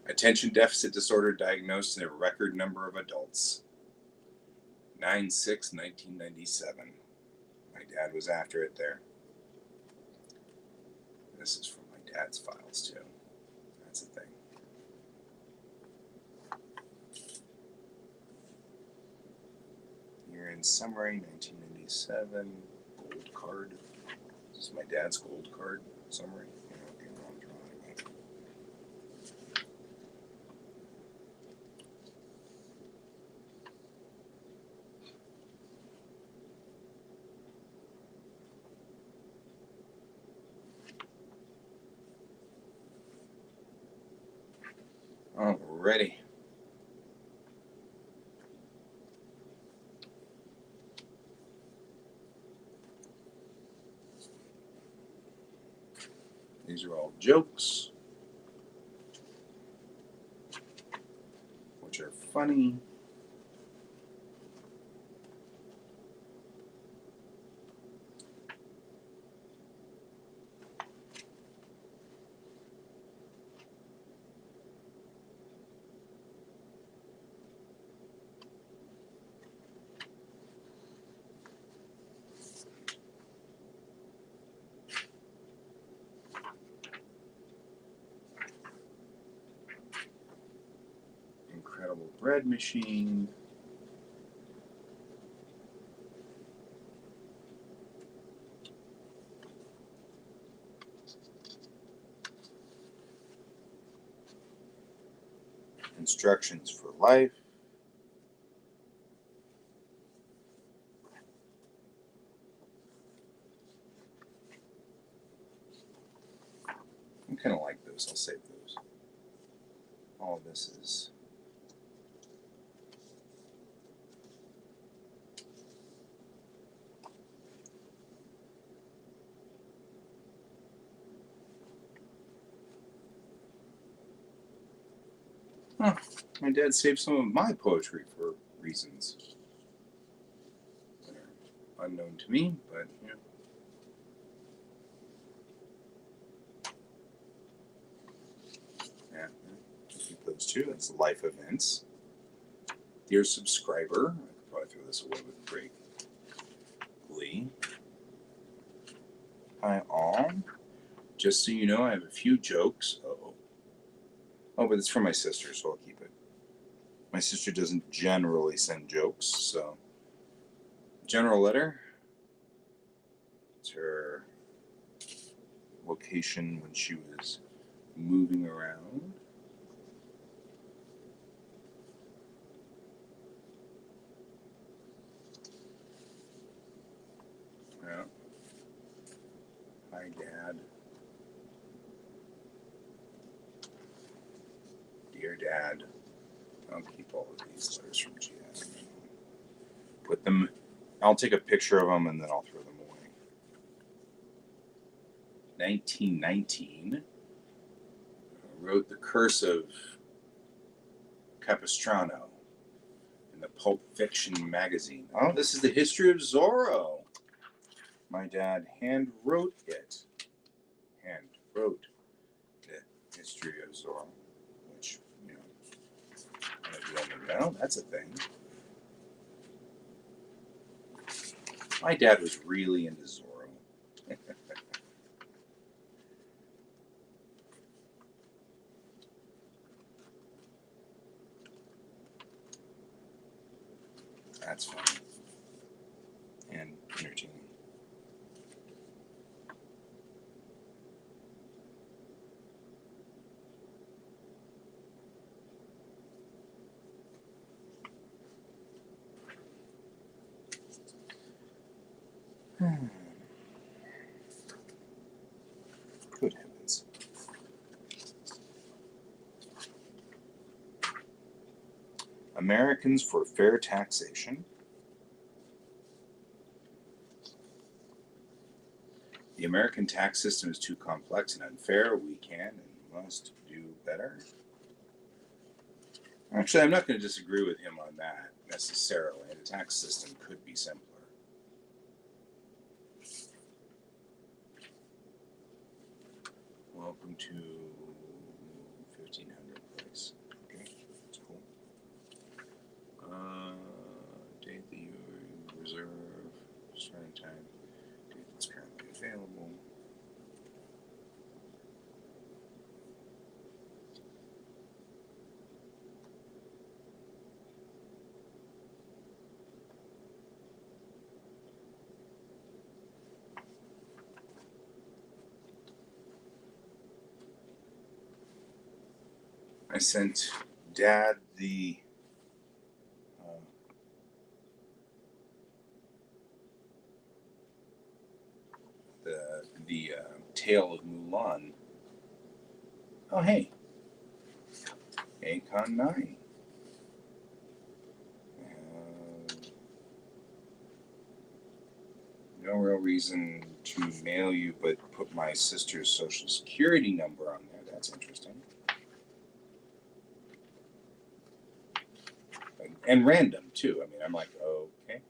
Attention deficit disorder diagnosed in a record number of adults. 9/6/1997. My dad was after it there. This is from my dad's files, too. That's the thing. Year in summary, 1997. Gold card. This is my dad's gold card summary. Okay, wrong drawing. Alrighty. These are all jokes, which are funny. Incredible bread machine. Instructions for life. I kind of like those. I'll save those. All of this is Huh. My dad saved some of my poetry for reasons that are unknown to me, but yeah. Yeah, I'll keep those two. That's life events. Dear subscriber, I could probably throw this away with great glee. Hi all. Just so you know, I have a few jokes. Oh, but it's from my sister, so I'll keep it. My sister doesn't generally send jokes, so general letter. It's her location when she was moving around. Yeah. Hi, Dad. Dear Dad. I'll keep all of these letters from GM. Put them. I'll take a picture of them and then I'll throw them away. 1919. Wrote The Curse of Capistrano in the Pulp Fiction magazine. Oh, this is the history of Zorro. My dad hand wrote it. Hand wrote the history of Zorro, which, you know, if you don't know, that's a thing. My dad was really into Zorro. That's funny and entertaining. Good heavens. Americans for Fair Taxation. The American tax system is too complex and unfair. We can and must do better. Actually, I'm not going to disagree with him on that necessarily. The tax system could be simpler. Welcome to 1500 place. Okay, that's cool. Date that you reserve, starting time, date that's currently available. I sent Dad the Tale of Mulan. Oh, hey, Acon 9. No real reason to mail you, but put my sister's social security number on there. That's interesting. And random, too. I mean, I'm like, okay.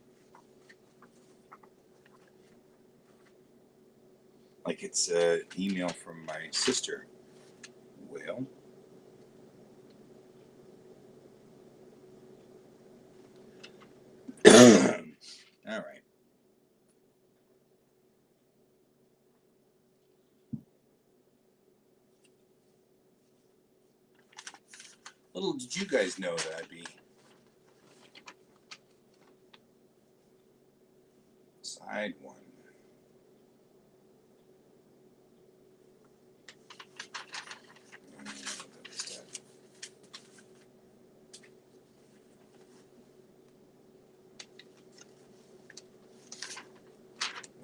Like it's an email from my sister. Well, all right. Little did you guys know that I'd be side one.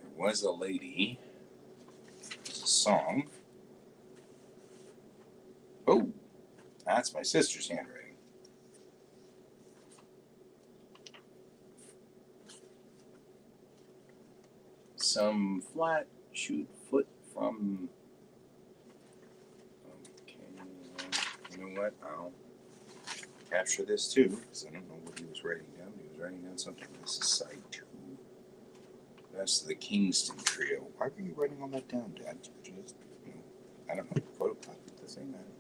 There was a lady. There's a song. Oh, that's my sister's handwriting. Some flat shoot foot from. Okay, you know what? I'll capture this too, because I don't know what he was writing down. He was writing down something. This is side 2. That's the Kingston Trio. Why were you writing all that down, Dad? Just, I don't know, photocopy the thing. I don't know.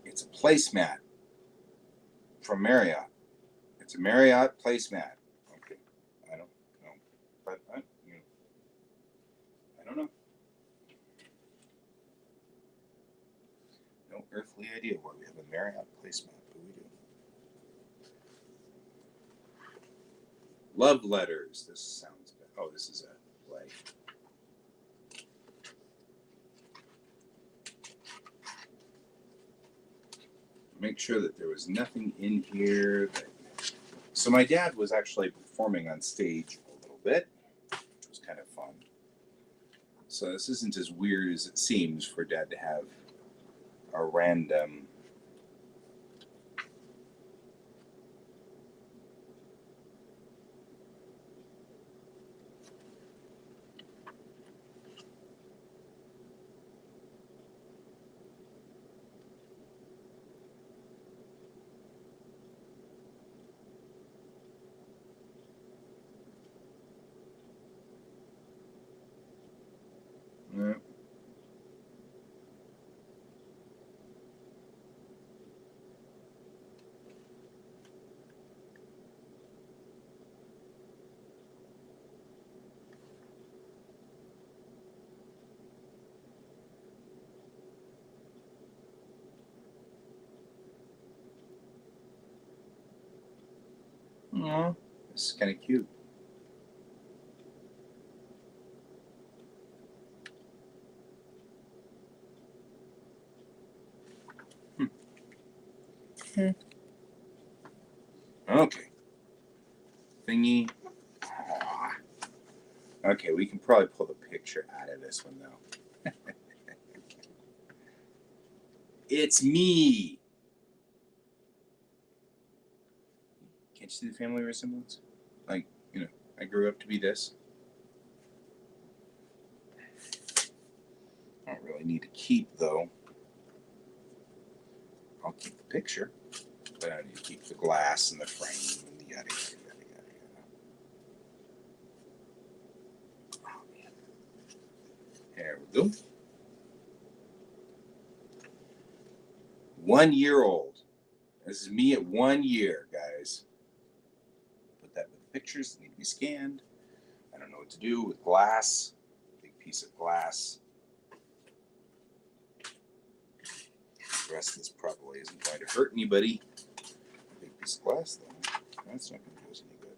It's a placemat from Marriott. It's a Marriott placemat. Okay, I don't know, but I don't know. No earthly idea why we have a Marriott placemat, but we do. Love letters. This sounds bad. Oh, this is a play. Make sure that there was nothing in here. So my dad was actually performing on stage a little bit, which was kind of fun. So this isn't as weird as it seems for Dad to have a random. Aw, this is kind of cute. Okay. Thingy. Aw. Okay, we can probably pull the picture out of this one, though. It's me! Can't you see the family resemblance? Like, I grew up to be this. I don't really need to keep, though. I'll keep the picture, but I need to keep the glass and the frame and the yada yada yada yada. Oh, man. There we go. 1 year old. This is me at 1 year, guys. Put that with pictures that need to be scanned. I don't know what to do with glass. Big piece of glass. The rest of this probably isn't going to hurt anybody. Big piece of glass, though. That's not going to do us any good.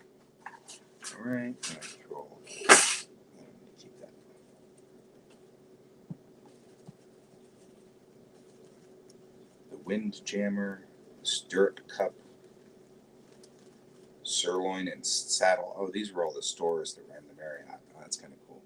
All right. I throw all that. I'm going to keep that. The wind jammer, the stirrup cup, sirloin, and saddle. Oh, these were all the stores that ran the Marriott. Oh, that's kind of cool.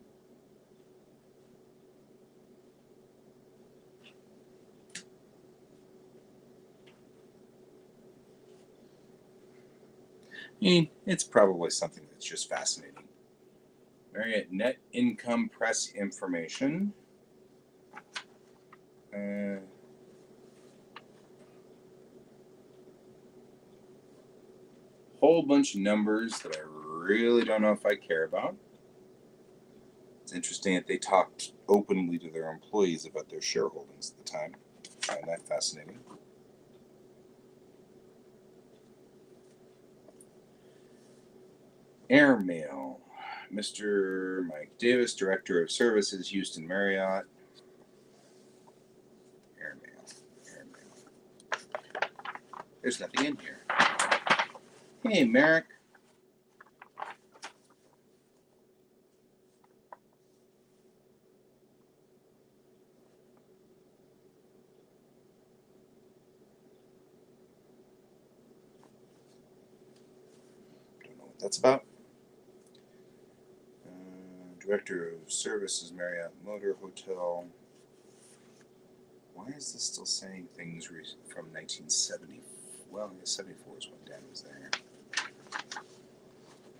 I mean, it's probably something that's just fascinating. Marriott net income press information. Whole bunch of numbers that I really don't know if I care about. It's interesting that they talked openly to their employees about their shareholdings at the time. I find that fascinating. Airmail. Mr. Mike Davis, Director of Services, Houston Marriott. Airmail. There's nothing in here. Hey, Merrick. Don't know what that's about. Director of Services, Marriott Motor Hotel. Why is this still saying things from 1970? Well, I guess 74 is when Dad was there.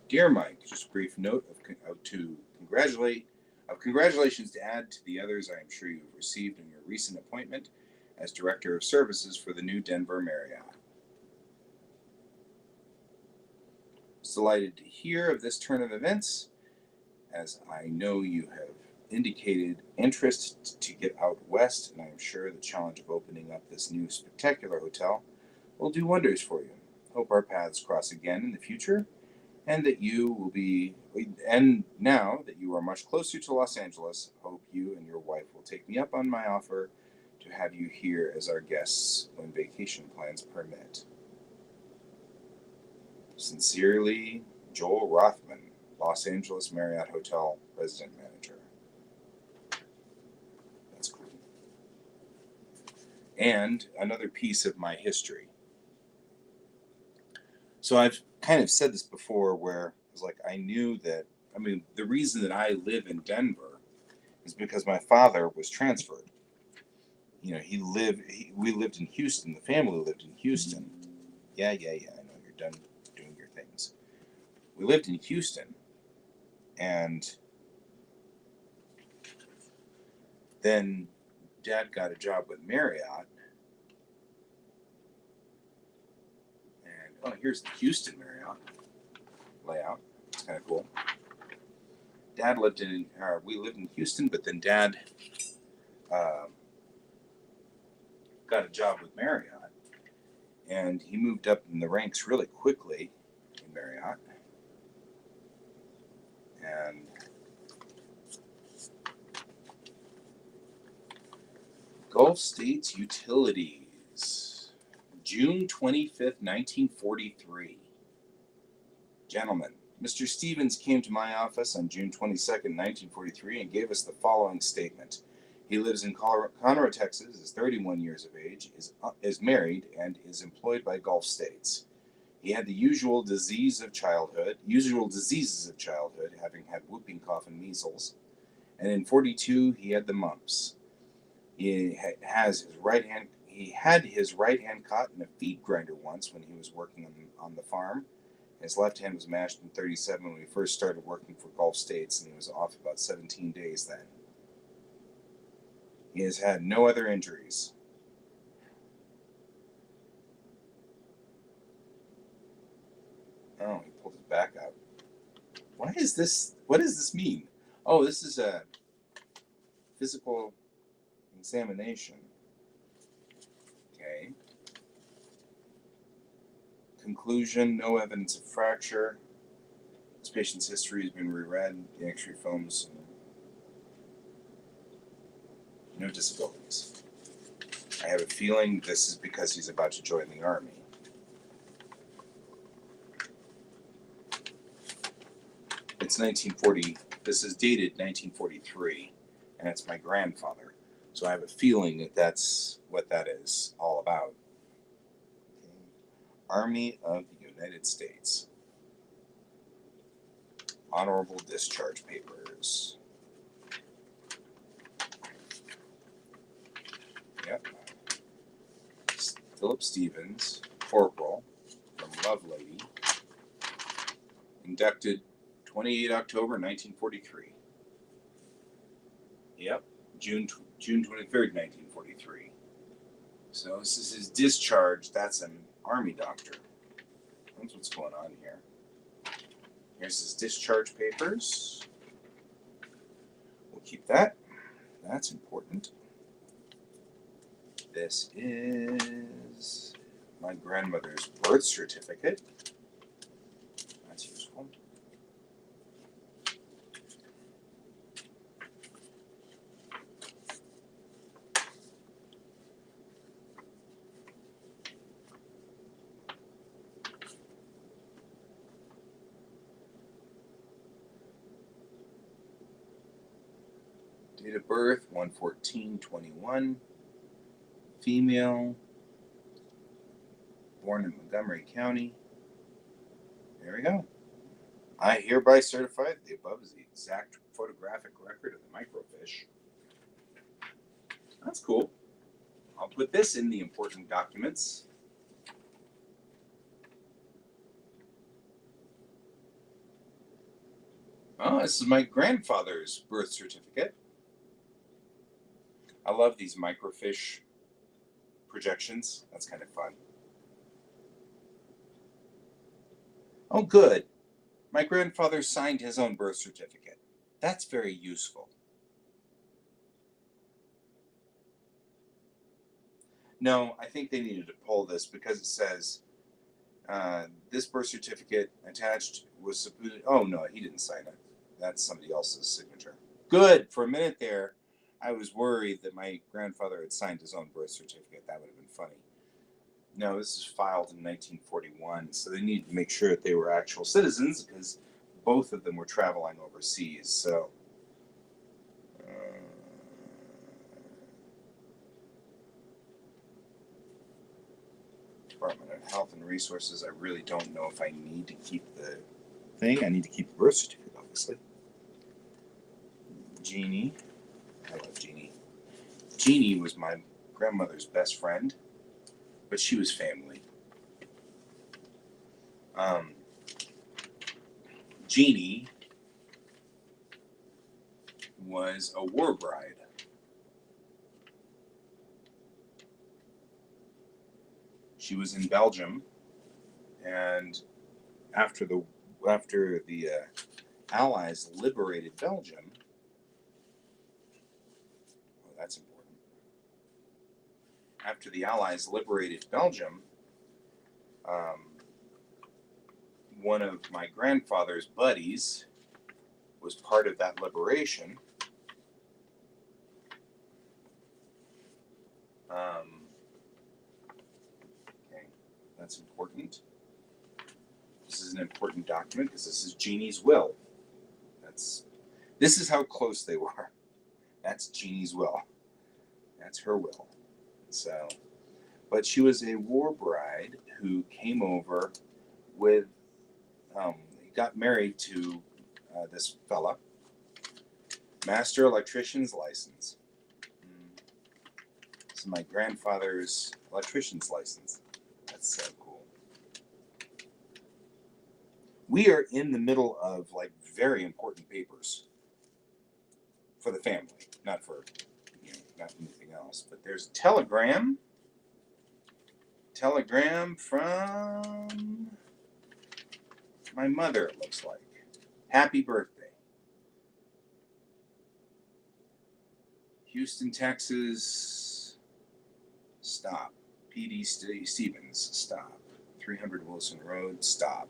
Dear Mike, just a brief note of congratulations to add to the others I am sure you have received in your recent appointment as Director of Services for the new Denver Marriott. I was delighted to hear of this turn of events, as I know you have indicated interest to get out west, and I am sure the challenge of opening up this new spectacular hotel will do wonders for you. Hope our paths cross again in the future, and now that you are much closer to Los Angeles, hope you and your wife will take me up on my offer to have you here as our guests when vacation plans permit. Sincerely, Joel Rothman, Los Angeles Marriott Hotel Resident Manager. That's cool. And another piece of my history. So I've kind of said this before where I was like, I knew that, the reason that I live in Denver is because my father was transferred. We lived in Houston. The family lived in Houston. Yeah, I know you're done doing your things. We lived in Houston, and then Dad got a job with Marriott. And here's the Houston Marriott layout. It's kind of cool. We lived in Houston, but then Dad got a job with Marriott, and he moved up in the ranks really quickly in Marriott. And Gulf States Utilities, June 25th, 1943. Gentlemen, Mr. Stevens came to my office on June 22nd, 1943, and gave us the following statement. He lives in Conroe, Texas, is 31 years of age, is married, and is employed by Gulf states. He had the usual diseases of childhood, having had whooping cough and measles. And in 42, he had the mumps. He had his right hand caught in a feed grinder once when he was working on the farm. His left hand was mashed in 37 when we first started working for Gulf States, and he was off about 17 days then. He has had no other injuries. Oh, he pulled his back out. Why is this? What does this mean? Oh, this is a physical examination. Okay. Conclusion, no evidence of fracture. This patient's history has been reread. The X-ray films, no disabilities. I have a feeling this is because he's about to join the Army. It's 1940. This is dated 1943, and it's my grandfather. So I have a feeling that that's what that is all about. Okay. Army of the United States. Honorable discharge papers. Yep. Philip Stevens, corporal, from Lovelady. Inducted 28 October 1943. Yep. June 23rd, 1943. So this is his discharge. That's an Army doctor. That's what's going on here. Here's his discharge papers. We'll keep that. That's important. This is my grandmother's birth certificate. That's useful. Date of birth, 1/14/21. Female. Born in Montgomery County. There we go. I hereby certify that the above is the exact photographic record of the microfiche. That's cool. I'll put this in the important documents. Oh, this is my grandfather's birth certificate. I love these microfiche projections. That's kind of fun. Oh, good. My grandfather signed his own birth certificate. That's very useful. No, I think they needed to pull this because it says this birth certificate attached was submitted. Oh, no, he didn't sign it. That's somebody else's signature. Good. For a minute there, I was worried that my grandfather had signed his own birth certificate. That would have been funny. No, this is filed in 1941, so they needed to make sure that they were actual citizens because both of them were traveling overseas. So, Department of Health and Resources. I really don't know if I need to keep the thing. I need to keep the birth certificate, obviously. Jeannie. I love Jeannie. Jeannie was my grandmother's best friend, but she was family. Jeannie was a war bride. She was in Belgium, and after the Allies liberated Belgium, that's important. After the Allies liberated Belgium, one of my grandfather's buddies was part of that liberation. Okay, that's important. This is an important document because this is Jeannie's will. This is how close they were. That's Jeannie's will. That's her will. So, but she was a war bride who came over with, got married to this fella, master electrician's license. This is my grandfather's electrician's license. That's so cool. We are in the middle of like very important papers for the family, not for not anything else. But there's a telegram from my mother, it looks like. Happy birthday. Houston, Texas. Stop. P.D. Stevens. Stop. 300 Wilson Road. Stop.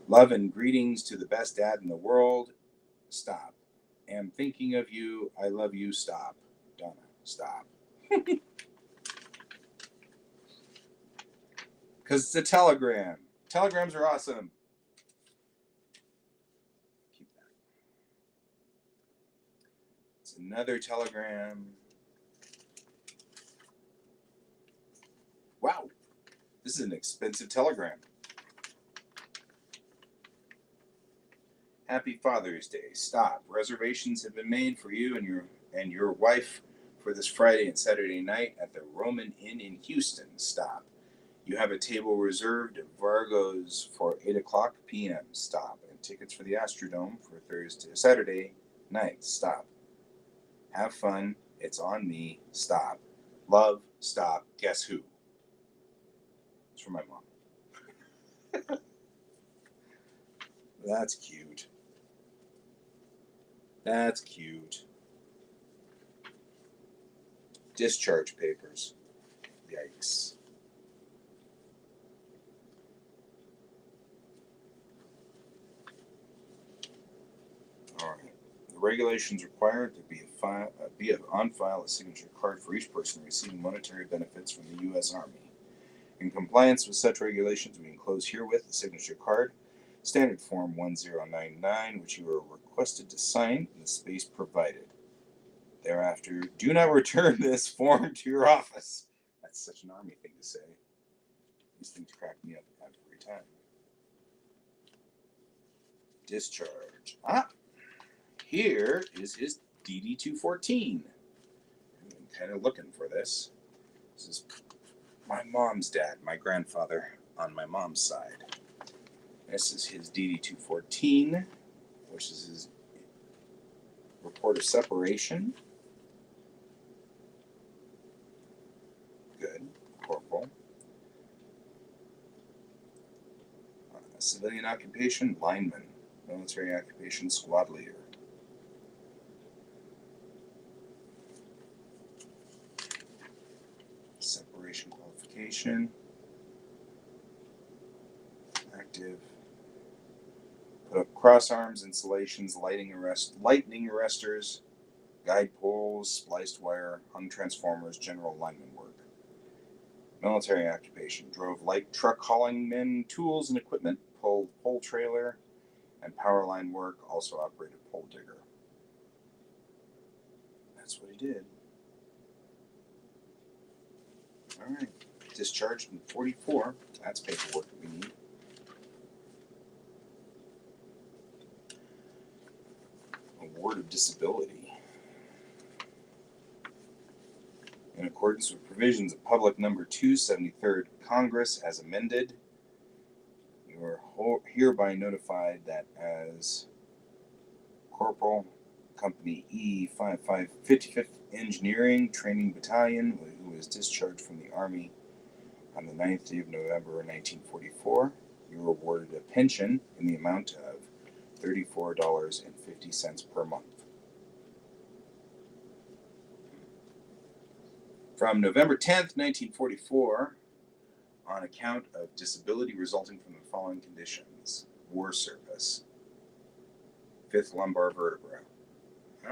Love and greetings to the best dad in the world. Stop. Am thinking of you. I love you. Stop. Donna. Stop. Because it's a telegram. Telegrams are awesome. Keep that. It's another telegram. Wow. This is an expensive telegram. Happy Father's Day. Stop. Reservations have been made for you and your wife for this Friday and Saturday night at the Roman Inn in Houston. Stop. You have a table reserved at Vargo's for 8 o'clock p.m. Stop. And tickets for the Astrodome for Saturday night. Stop. Have fun. It's on me. Stop. Love. Stop. Guess who? It's from my mom. That's cute. That's cute. Discharge papers. Yikes. All right. The regulations require to be on file a signature card for each person receiving monetary benefits from the U.S. Army. In compliance with such regulations, we enclose herewith the signature card, standard form 1099, which you are requested to sign in the space provided. Thereafter, do not return this form to your office. That's such an Army thing to say. These things crack me up every time. Discharge. Here is his DD-214. I'm kind of looking for this. This is my mom's dad, my grandfather on my mom's side. This is his DD-214, which is his report of separation. Good. Corporal. Civilian occupation, lineman. Military occupation, squad leader. Separation qualification. Active. Put up cross arms, installations, lightning arresters, guide poles, spliced wire, hung transformers, general lineman work. Military occupation. Drove light truck hauling men, tools and equipment, pulled pole trailer, and power line work. Also operated pole digger. That's what he did. All right. Discharged in 44. That's paperwork that we need. Award of disability. In accordance with provisions of Public Number 273rd Congress as amended, you are hereby notified that as Corporal Company E 55th Engineering Training Battalion, who was discharged from the Army on the 9th day of November 1944, you were awarded a pension in the amount of $34.50 per month. From November 10th, 1944, on account of disability resulting from the following conditions: war service, 5th lumbar vertebra.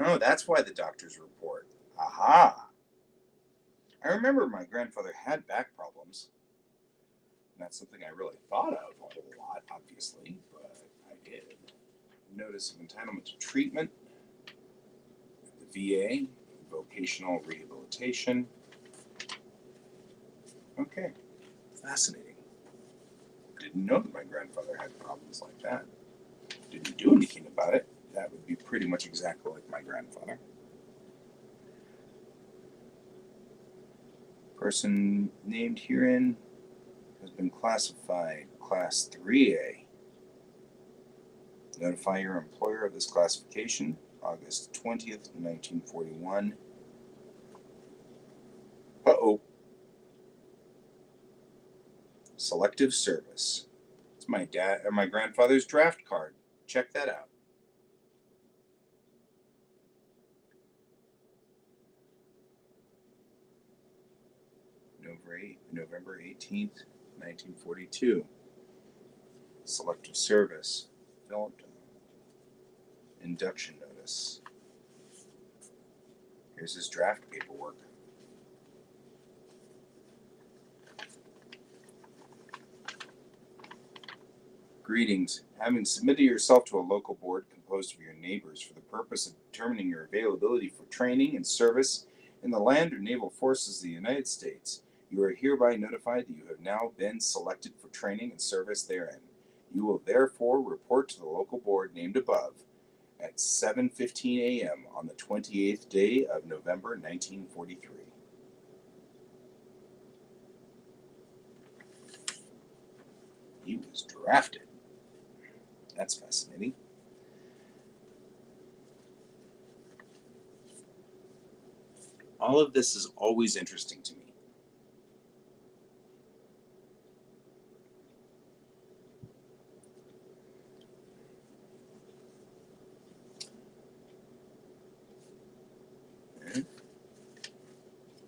Oh, that's why the doctor's report. Aha! I remember my grandfather had back problems. Not something I really thought of a whole lot, obviously, but I did. Notice of entitlement to treatment at the VA, vocational rehabilitation. Okay, fascinating. Didn't know that my grandfather had problems like that. Didn't do anything about it. That would be pretty much exactly like my grandfather. Person named herein has been classified Class 3A. Notify your employer of this classification, August 20th, 1941. Uh-oh. Selective service. It's my dad or my grandfather's draft card. Check that out. November 18th, 1942. Selective service. Filled induction notice. Here's his draft paperwork. Greetings. Having submitted yourself to a local board composed of your neighbors for the purpose of determining your availability for training and service in the land or naval forces of the United States, you are hereby notified that you have now been selected for training and service therein. You will therefore report to the local board named above at 7:15 a.m. on the 28th day of November 1943. He was drafted. That's fascinating. All of this is always interesting to me.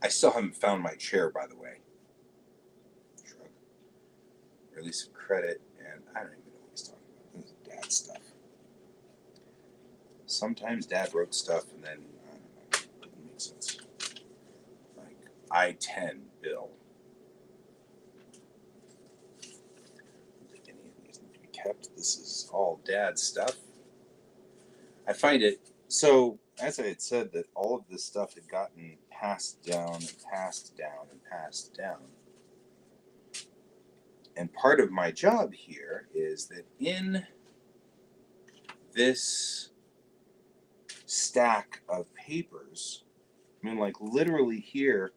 I still haven't found my chair, by the way. Shrug. Release of credit, and I don't even know what he's talking about. This is dad stuff. Sometimes dad wrote stuff and then, I don't know, it didn't make sense. Like I-10 bill. I don't think any of these need to be kept. This is all dad stuff. I find it, so as I had said, that all of this stuff had gotten passed down and passed down and passed down. And part of my job here is that in this stack of papers, I mean, like literally here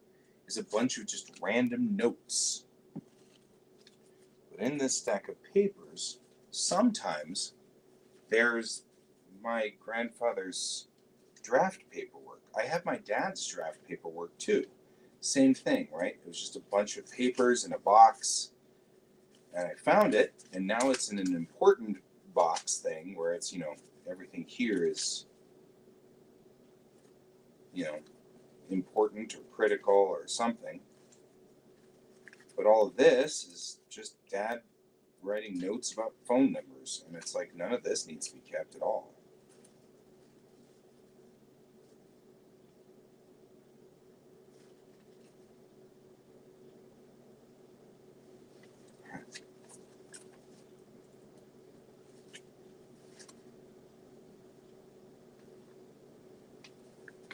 is a bunch of just random notes. But in this stack of papers, sometimes there's my grandfather's draft paperwork. I have my dad's draft paperwork too. Same thing, right? It was just a bunch of papers in a box. And I found it, and now it's in an important box thing where it's, everything here is, important or critical or something. But all of this is just dad writing notes about phone numbers, and it's like none of this needs to be kept at all.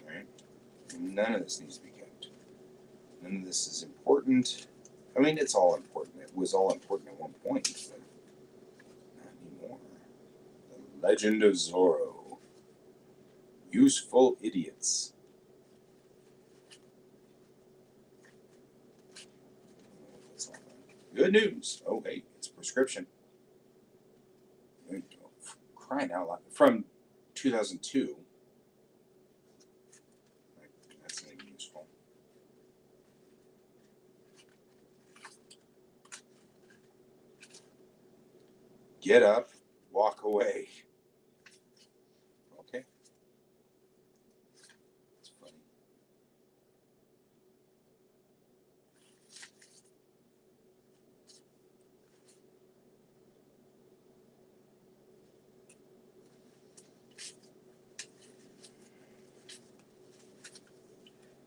Right? None of this needs to be kept. None of this is important. I mean, it's all important. It was all important at one point, but not anymore. The Legend of Zorro. Useful idiots. Good news. Oh, hey, it's a prescription. Crying out loud. From 2002. That's maybe useful. Get up, walk away. Okay. It's funny.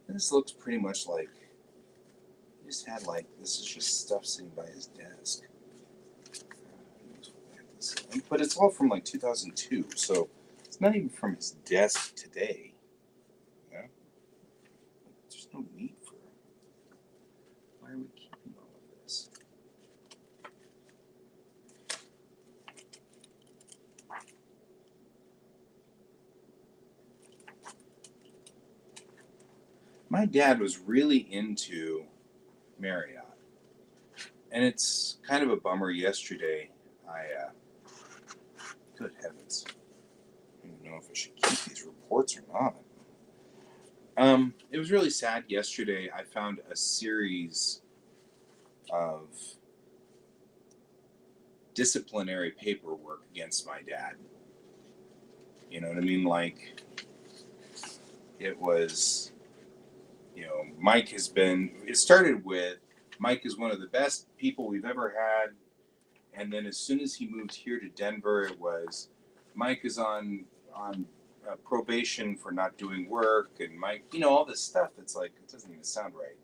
This looks pretty much like just had like, this is just stuff sitting by his desk. But it's all from like 2002, so it's not even from his desk today. Yeah? There's no need for it. Why are we keeping all of this? My dad was really into Marriott. And it's kind of a bummer. Yesterday, good heavens, I don't even know if I should keep these reports or not. It was really sad. Yesterday, I found a series of disciplinary paperwork against my dad. You know what I mean? Like, it was, Mike it started with, Mike is one of the best people we've ever had. And then as soon as he moved here to Denver, it was, Mike is on probation for not doing work, and Mike, all this stuff that's like, it doesn't even sound right.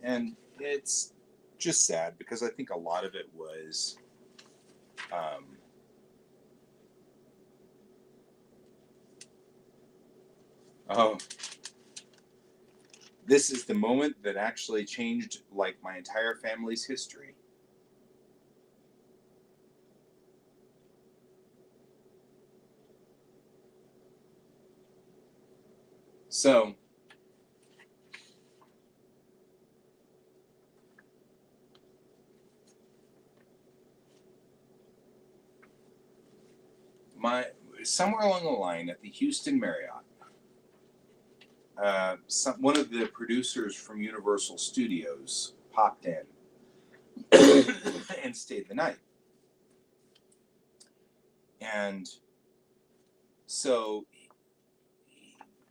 And it's just sad because I think a lot of it was, oh, this is the moment that actually changed like my entire family's history. So, somewhere along the line at the Houston Marriott, one of the producers from Universal Studios popped in and stayed the night. And so,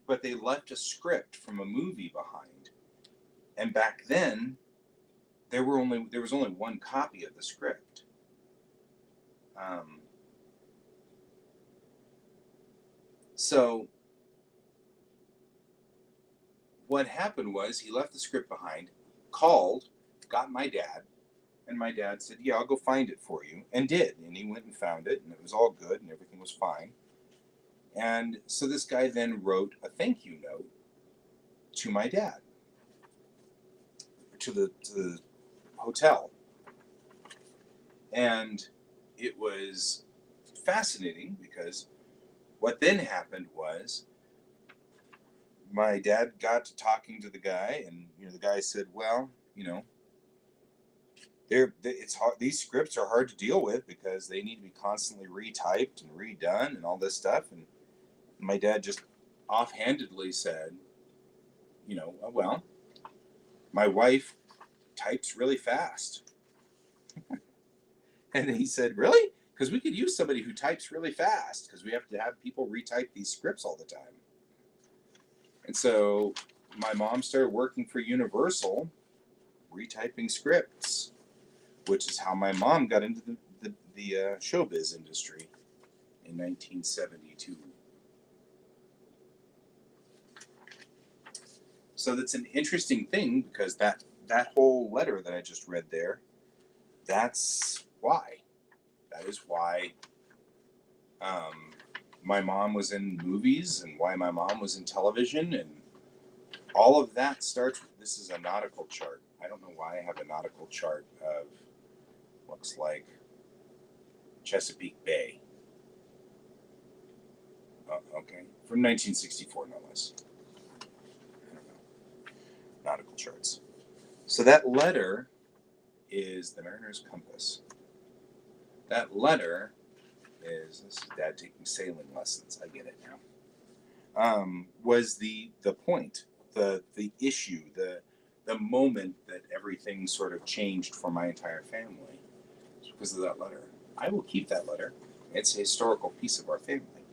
but they left a script from a movie behind. And back then, there was only one copy of the script. So what happened was he left the script behind, called, got my dad, and my dad said, "Yeah, I'll go find it for you," and did. And he went and found it, and it was all good, and everything was fine. And so this guy then wrote a thank you note to my dad, to the hotel. And it was fascinating because what then happened was my dad got to talking to the guy, and the guy said, "Well, it's hard. These scripts are hard to deal with because they need to be constantly retyped and redone and all this stuff." And my dad just offhandedly said, "Well, my wife types really fast." And he said, "Really? Because we could use somebody who types really fast because we have to have people retype these scripts all the time." And so my mom started working for Universal, retyping scripts, which is how my mom got into the showbiz industry in 1972. So that's an interesting thing because that whole letter that I just read there, that's why. That is why my mom was in movies and why my mom was in television, and all of that starts with, this is a nautical chart. I don't know why I have a nautical chart of, looks like Chesapeake Bay. Okay, from 1964, no less. I don't know. Nautical charts. So that letter is the Mariner's Compass. That letter this is Dad taking sailing lessons. I get it now. Was the point, the issue, the moment that everything sort of changed for my entire family? It's because of that letter. I will keep that letter. It's a historical piece of our family.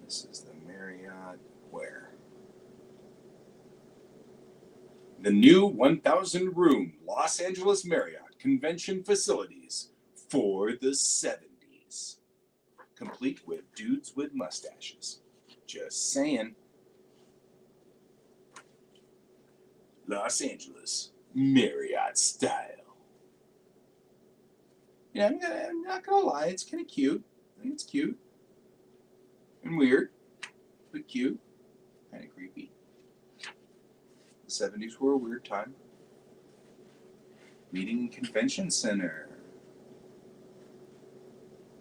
This is the Marriott where? The new 1,000-room Los Angeles Marriott convention facilities for the 70s. Complete with dudes with mustaches. Just saying. Los Angeles Marriott style. Yeah, I'm not gonna lie, it's kind of cute. I think it's cute and weird, but cute, kind of creepy. The 70s were a weird time. Meeting and Convention Center.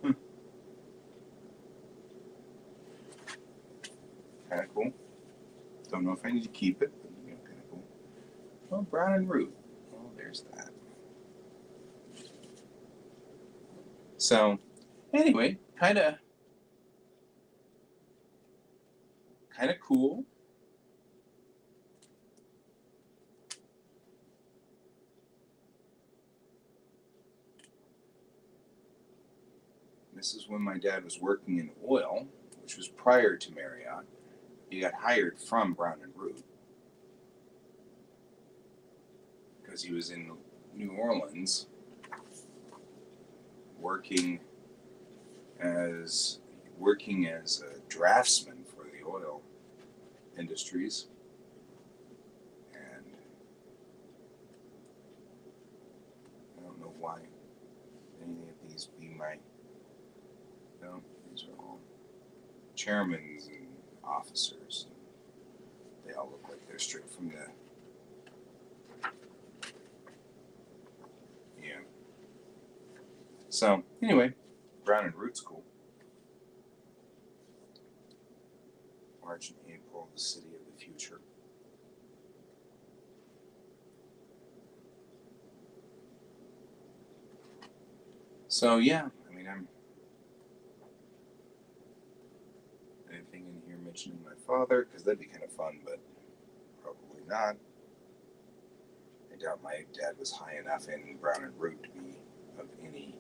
Kind of cool. Don't know if I need to keep it, but kind of cool. Oh, Brown and Root. Oh, there's that. So, anyway, kind of cool. This is when my dad was working in oil, which was prior to Marriott. He got hired from Brown and Root because he was in New Orleans working as a draftsman for the oil industries. And I don't know why any of these be my, no, these are all chairmans and officers. They all look like they're straight from the, yeah. So anyway, Brown and Root's cool. March and April, the city of the future. So yeah, I mean, anything in here mentioning my father, because that'd be kind of fun, but probably not. I doubt my dad was high enough in Brown and Root to be of any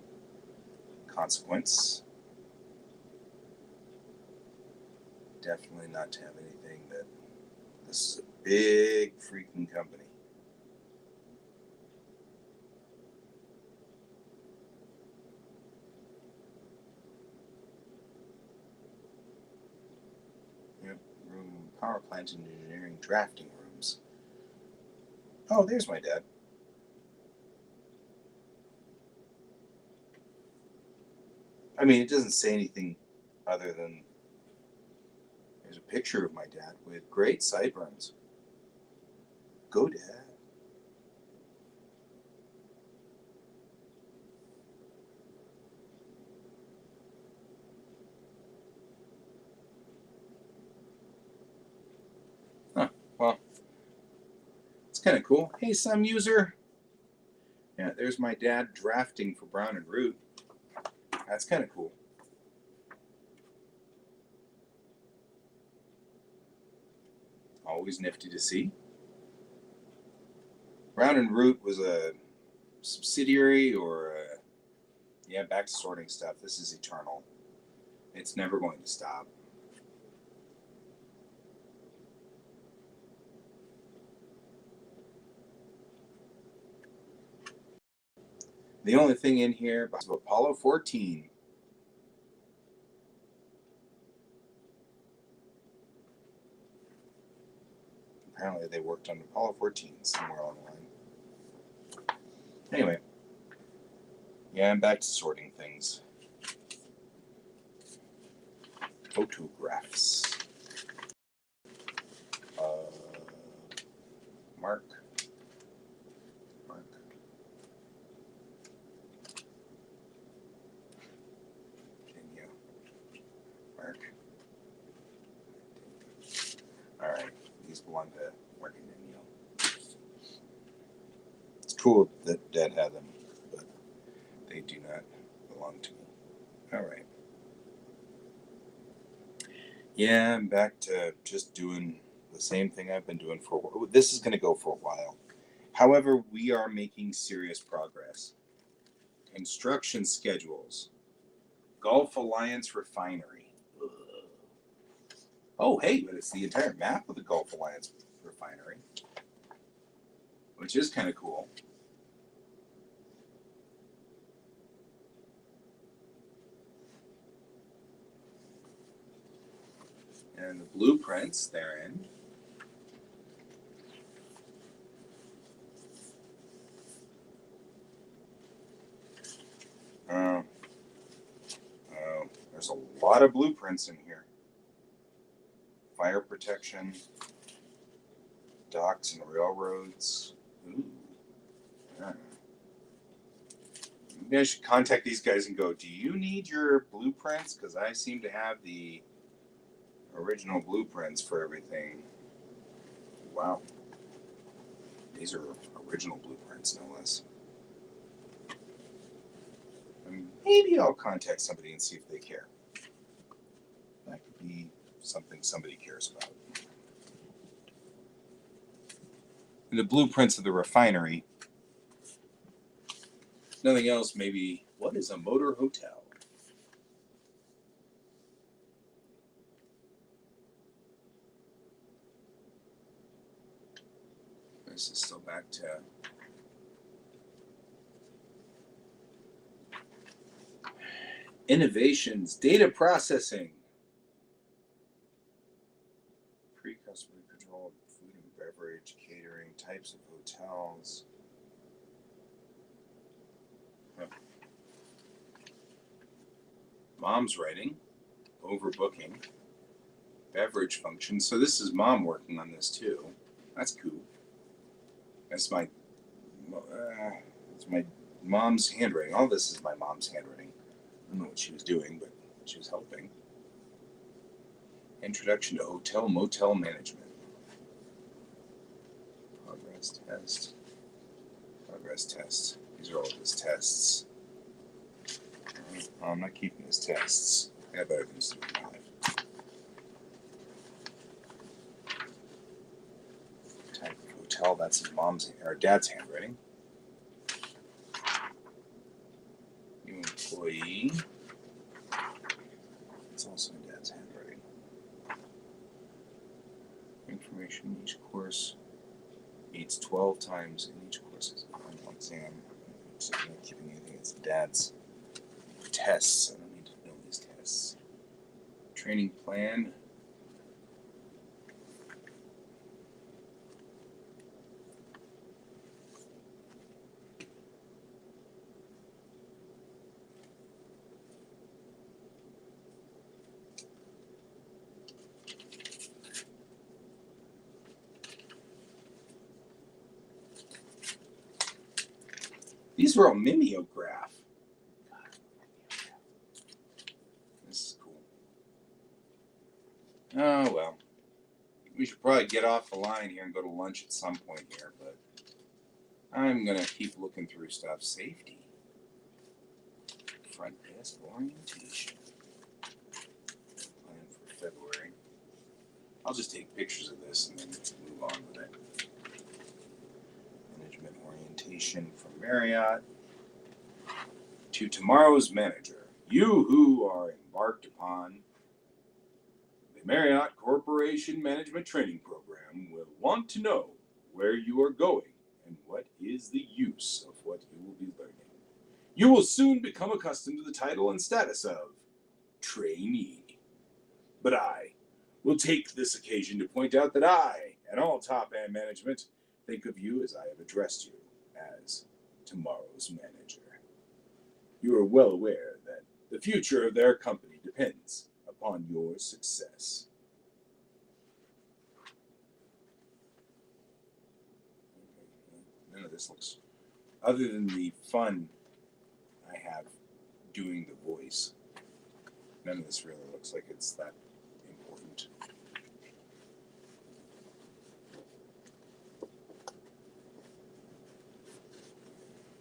consequence. Definitely not to have anything that this is a big freaking company. Yep, room power plant and engineering drafting rooms. Oh, there's my dad. I mean, it doesn't say anything other than there's a picture of my dad with great sideburns. Go, Dad. Huh, well, it's kind of cool. Hey, some user. Yeah, there's my dad drafting for Brown and Root. That's kind of cool. Always nifty to see. Brown and Root was a subsidiary or back to sorting stuff. This is eternal. It's never going to stop. The only thing in here is Apollo 14. Apparently they worked on Apollo 14 somewhere along the line. Anyway, yeah, I'm back to sorting things. Photographs. Mark. Danielle. Mark. Alright, these belong to Mark and Danielle. It's cool that Dad had them, but they do not belong to me. Alright. Yeah, I'm back to just doing the same thing I've been doing for a while. This is going to go for a while. However, we are making serious progress. Construction schedules. Gulf Alliance Refinery. Ugh. Oh, hey, but it's the entire map of the Gulf Alliance Refinery, which is kind of cool. And the blueprints therein. There's a lot of blueprints in here. Fire protection, docks and railroads. Ooh. Yeah. Maybe I should contact these guys and go, do you need your blueprints? Because I seem to have the original blueprints for everything. Wow. These are original blueprints, no less. And maybe I'll contact somebody and see if they care. That could be something somebody cares about. And the blueprints of the refinery. Nothing else, maybe. What is a motor hotel? This is still back to innovations, data processing, pre-customer control, food and beverage, catering, types of hotels. Huh. Mom's writing, overbooking, beverage function. So this is Mom working on this too. That's cool. That's my mom's handwriting. All this is my mom's handwriting. I don't know what she was doing, but she was helping. Introduction to hotel motel management. Progress test. Progress test. These are all of his tests. I'm not keeping his tests. I have better things to do in my life. Type of hotel. That's his mom's or dad's handwriting. New employee. It's also in dad's handwriting. Information each course meets 12 times in each course as a final exam. So I'm not keeping anything. It's dad's tests. I don't need to know these tests. Training plan. These were all mimeograph. This is cool. Oh, well. We should probably get off the line here and go to lunch at some point here, but I'm going to keep looking through stuff. Safety. Front desk orientation. Plan for February. I'll just take pictures of this and then move on with it. Management orientation from Marriott to tomorrow's manager. You who are embarked upon the Marriott Corporation Management Training Program will want to know where you are going and what is the use of what you will be learning. You will soon become accustomed to the title and status of trainee. But I will take this occasion to point out that I, and all top end management, think of you as I have addressed you, as tomorrow's manager. You are well aware that the future of their company depends upon your success. None of this looks, other than the fun I have doing the voice, none of this really looks like it's that important.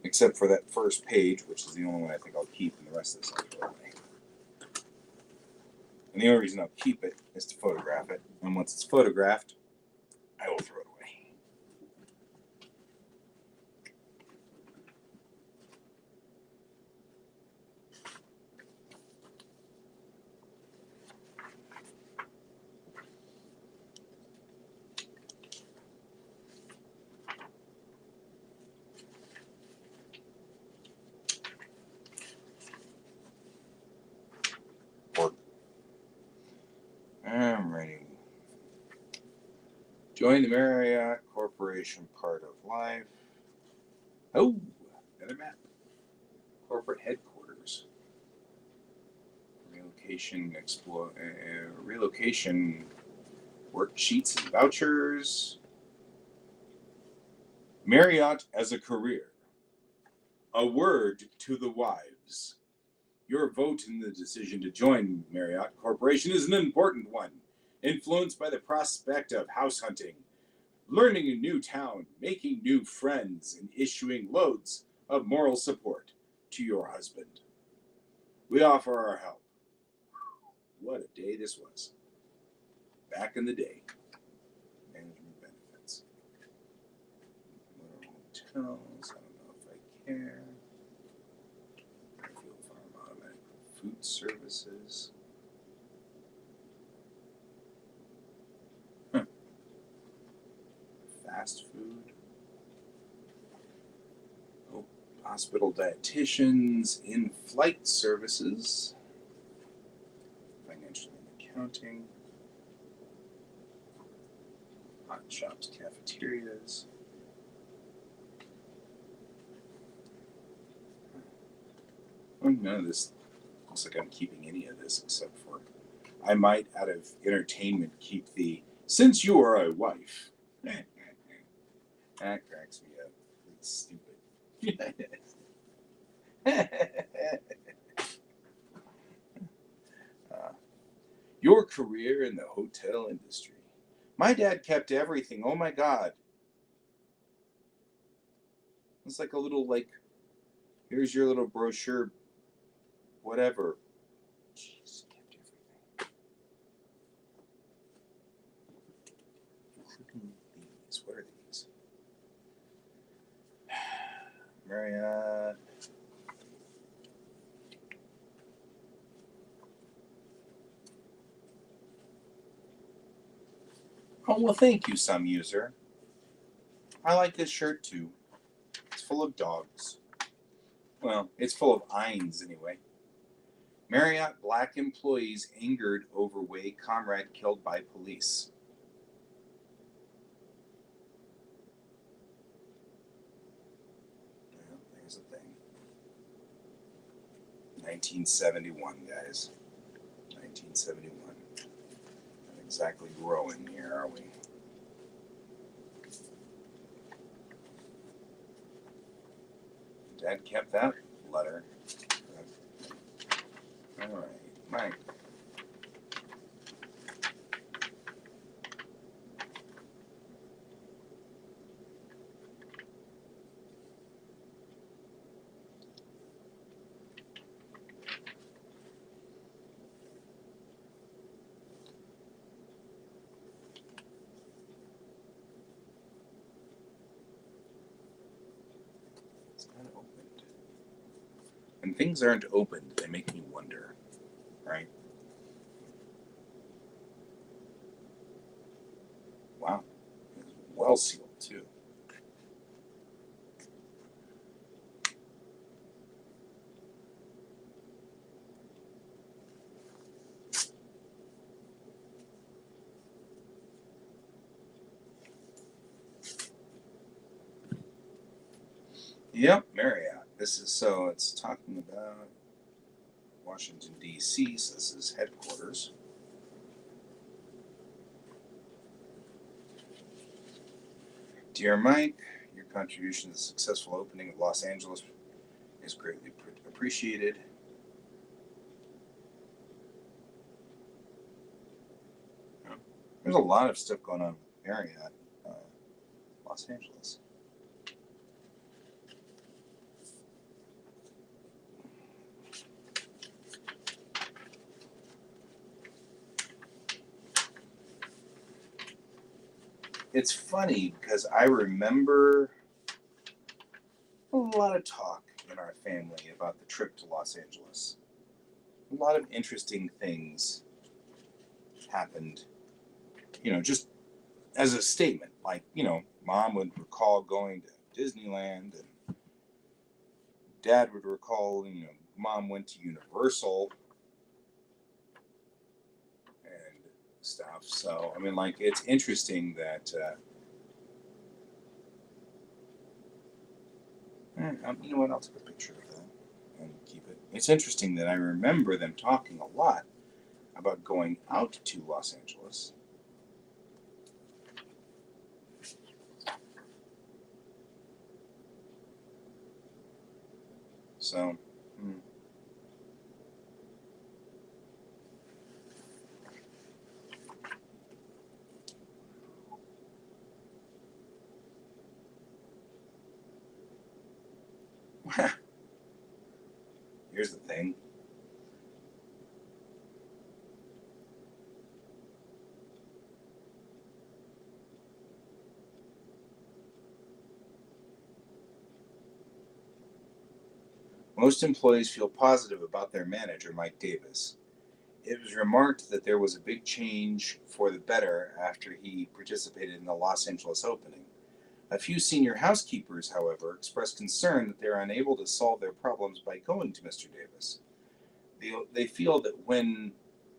Except for that first page, which is the only one I think I'll keep, and the rest of this I'll throw away. And the only reason I'll keep it is to photograph it. And once it's photographed, I will throw it away. I'm ready. Join the Marriott Corporation part of life. Oh, another map. Corporate headquarters. relocation worksheets and vouchers. Marriott as a career. A word to the wives. Your vote in the decision to join Marriott Corporation is an important one, influenced by the prospect of house hunting, learning a new town, making new friends, and issuing loads of moral support to your husband. We offer our help. What a day this was. Back in the day. Management benefits. What are hotels? I don't know if I care. Field farm automatic food services. Fast food. Oh, hospital dietitians, in-flight services, financial and accounting, hot shops, cafeterias. Well, none of this looks like I'm keeping any of this except for I might, out of entertainment, keep the since you are a wife. That cracks me up. It's stupid. Your career in the hotel industry. My dad kept everything. Oh my God. It's like a little, like, here's your little brochure, whatever. Jeez, kept everything. Including these. What are these? Marriott. Oh, well, thank you, some user. I like this shirt too. It's full of dogs. Well, it's full of Eins anyway. Marriott black employees angered over way comrade killed by police. Well, there's a thing. 1971, guys. 1971. Not exactly growing here, are we? Dad kept that letter. All right, Mike. It's not opened. When things aren't opened, they make me wonder, right? Wow, it's well sealed too. Yep, Marriott. This is so it's talking about Washington, D.C., so this is headquarters. Dear Mike, your contribution to the successful opening of Los Angeles is greatly appreciated. There's a lot of stuff going on with Marriott, Los Angeles. It's funny because I remember a lot of talk in our family about the trip to Los Angeles. A lot of interesting things happened, just as a statement. Like, mom would recall going to Disneyland, and dad would recall, mom went to Universal and stuff. So, I mean, like, it's interesting that, you know what, I'll take a picture of that and keep it. It's interesting that I remember them talking a lot about going out to Los Angeles. So, here's the thing. Most employees feel positive about their manager, Mike Davis. It was remarked that there was a big change for the better after he participated in the Los Angeles opening. A few senior housekeepers, however, expressed concern that they are unable to solve their problems by going to Mr. Davis. They feel that when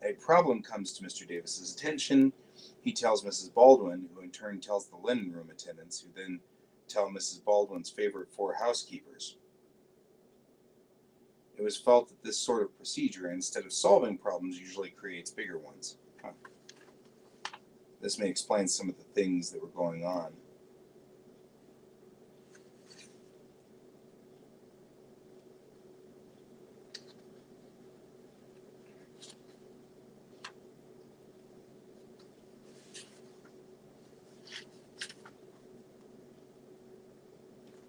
a problem comes to Mr. Davis's attention, he tells Mrs. Baldwin, who in turn tells the linen room attendants, who then tell Mrs. Baldwin's favorite four housekeepers. It was felt that this sort of procedure, instead of solving problems, usually creates bigger ones. Huh. This may explain some of the things that were going on.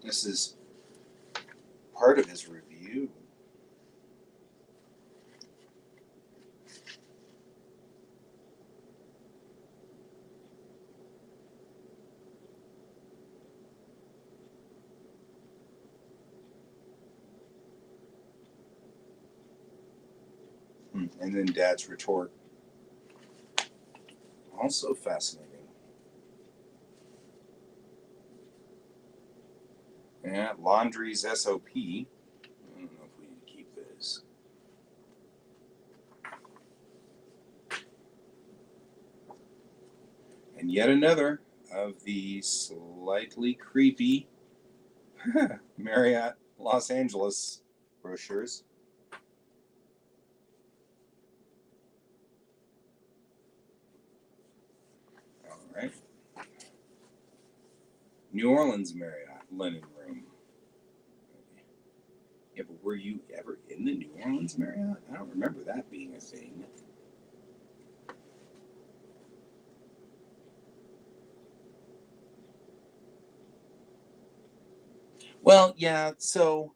This is part of his review. And then Dad's retort. Also fascinating. Yeah, laundry's SOP. I don't know if we need to keep this. And yet another of the slightly creepy Marriott Los Angeles brochures. All right. New Orleans Marriott linen room. Yeah, but were you ever in the New Orleans Marriott? I don't remember that being a thing. Well, yeah, so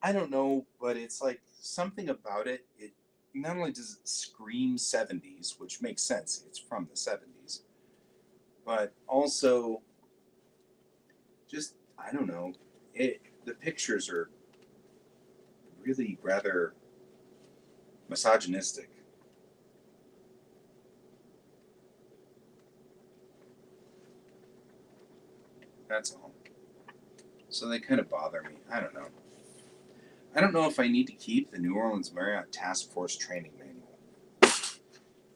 I don't know, but it's like something about it. It not only does it scream 70s, which makes sense, it's from the 70s, but also just, I don't know, the pictures are really rather misogynistic. That's all. So they kind of bother me. I don't know. I don't know if I need to keep the New Orleans Marriott Task Force Training Manual. I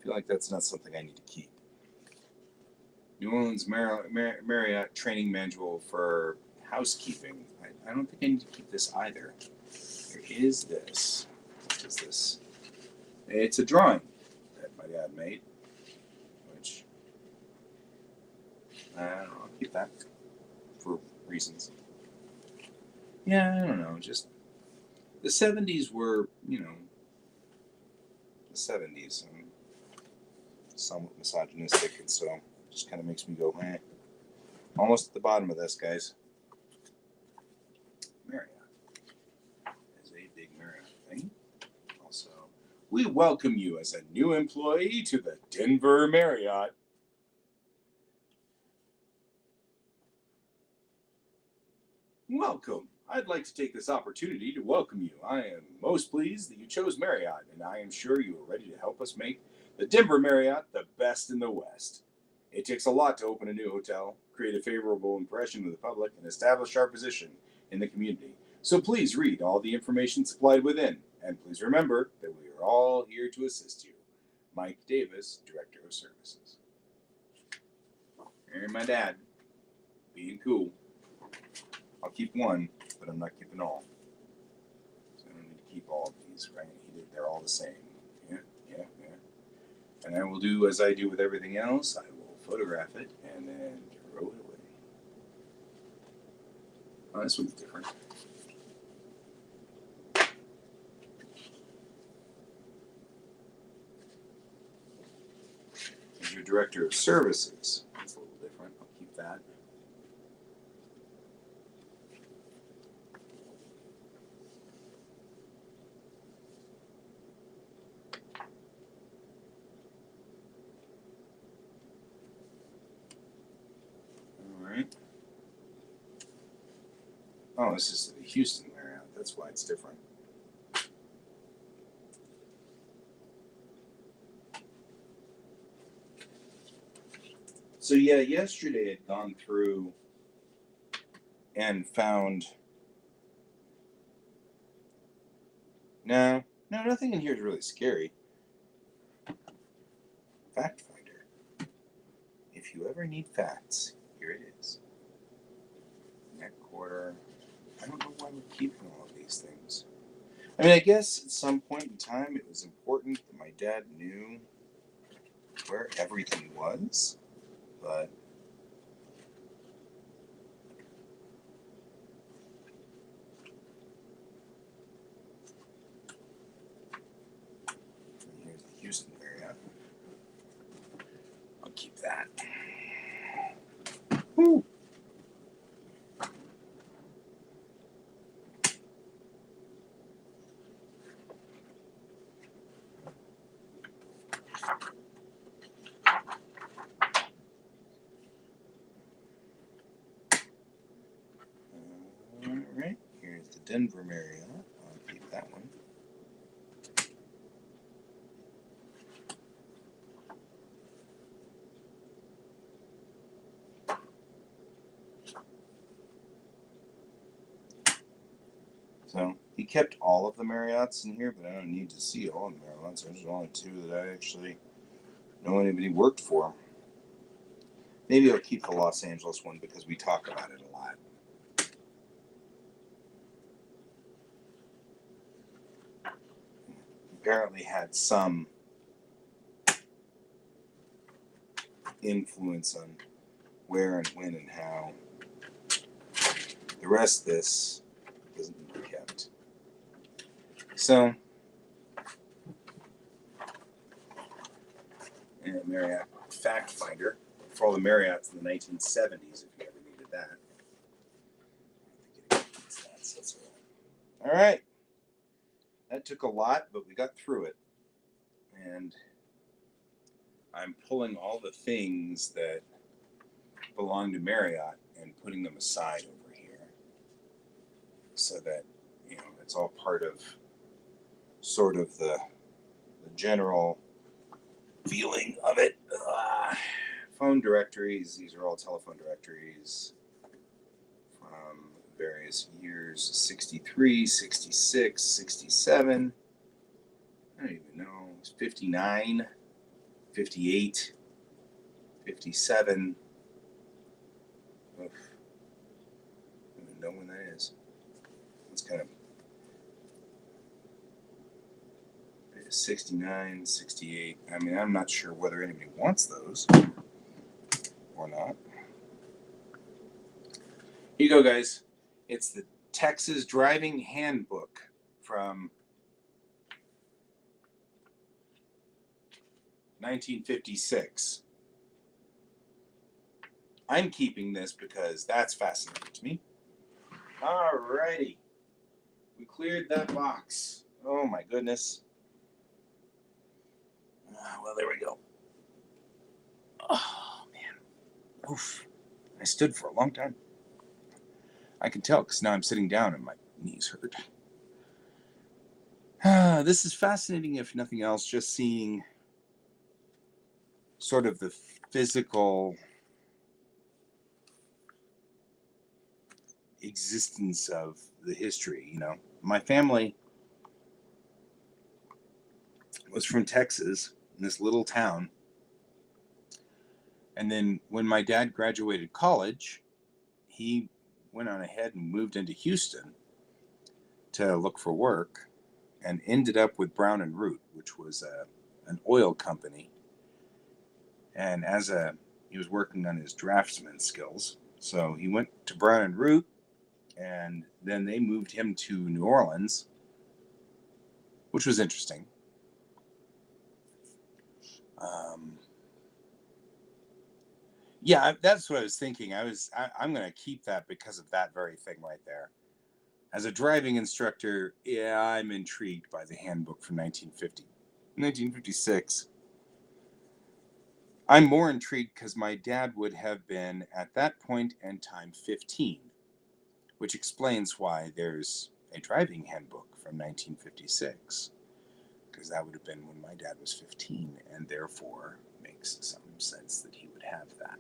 feel like that's not something I need to keep. New Orleans Marriott Training Manual for Housekeeping. I don't think I need to keep this either. There is this. What is this? It's a drawing that my dad made, which I don't know. I'll keep that for reasons. Yeah, I don't know. Just the 70s were, the 70s. Somewhat misogynistic, and so it just kind of makes me go, eh. Almost at the bottom of this, guys. Marriott is a big Marriott thing. Also, we welcome you as a new employee to the Denver Marriott. Welcome. I'd like to take this opportunity to welcome you. I am most pleased that you chose Marriott, and I am sure you are ready to help us make the Denver Marriott the best in the West. It takes a lot to open a new hotel, create a favorable impression with the public, and establish our position in the community. So please read all the information supplied within, and please remember that we are all here to assist you. Mike Davis, Director of Services. Here's my dad, being cool. I'll keep one, but I'm not keeping all. So I don't need to keep all of these, right? They're all the same. Yeah. And I will do as I do with everything else. I will photograph it and then throw it away. Oh, this one's different. There's your director of services. That's a little different. I'll keep that. All right. Oh, this is the Houston Marriott. That's why it's different. So yeah, yesterday I'd gone through and found no, nothing in here is really scary. Fact finder. If you ever need facts, here it is. Neck quarter. I don't know why we're keeping all of these things. I mean, I guess at some point in time it was important that my dad knew where everything was, but here's the Houston Marriott. I'll keep that. Woo. All right, here's the Denver Marriott. I'll keep that one. So he kept all of the Marriotts in here, but I don't need to see all of the Marriotts. There's only two that I actually know anybody worked for. Maybe I'll keep the Los Angeles one because we talk about it a lot. Apparently had some influence on where and when and how. The rest of this doesn't need to be kept. So, and Marriott Fact Finder for all the Marriotts in the 1970s, if you ever needed that. All right. That took a lot, but we got through it. And I'm pulling all the things that belong to Marriott and putting them aside over here so that, it's all part of sort of the general feeling of it. Phone directories. These are all telephone directories from various years: 63, 66, 67. I don't even know. It was 59, 58, 57. Oof. I don't even know when that is. It's kind of 69, 68. I mean, I'm not sure whether anybody wants those or not. Here you go, guys. It's the Texas Driving Handbook from 1956. I'm keeping this because that's fascinating to me. Alrighty. We cleared that box. Oh my goodness. Well, there we go. Oh, man. Oof. I stood for a long time. I can tell because now I'm sitting down and my knees hurt. This is fascinating, if nothing else, just seeing sort of the physical existence of the history. My family was from Texas, in this little town. And then when my dad graduated college, he went on ahead and moved into Houston to look for work and ended up with Brown and Root, which was an oil company And he was working on his draftsman skills. So he went to Brown and Root, and then they moved him to New Orleans, which was interesting. Yeah, that's what I was thinking. I'm going to keep that because of that very thing right there. As a driving instructor, yeah, I'm intrigued by the handbook from 1950. 1956. I'm more intrigued because my dad would have been, at that point in time, 15, which explains why there's a driving handbook from 1956, because that would have been when my dad was 15, and therefore makes some sense that he would have that.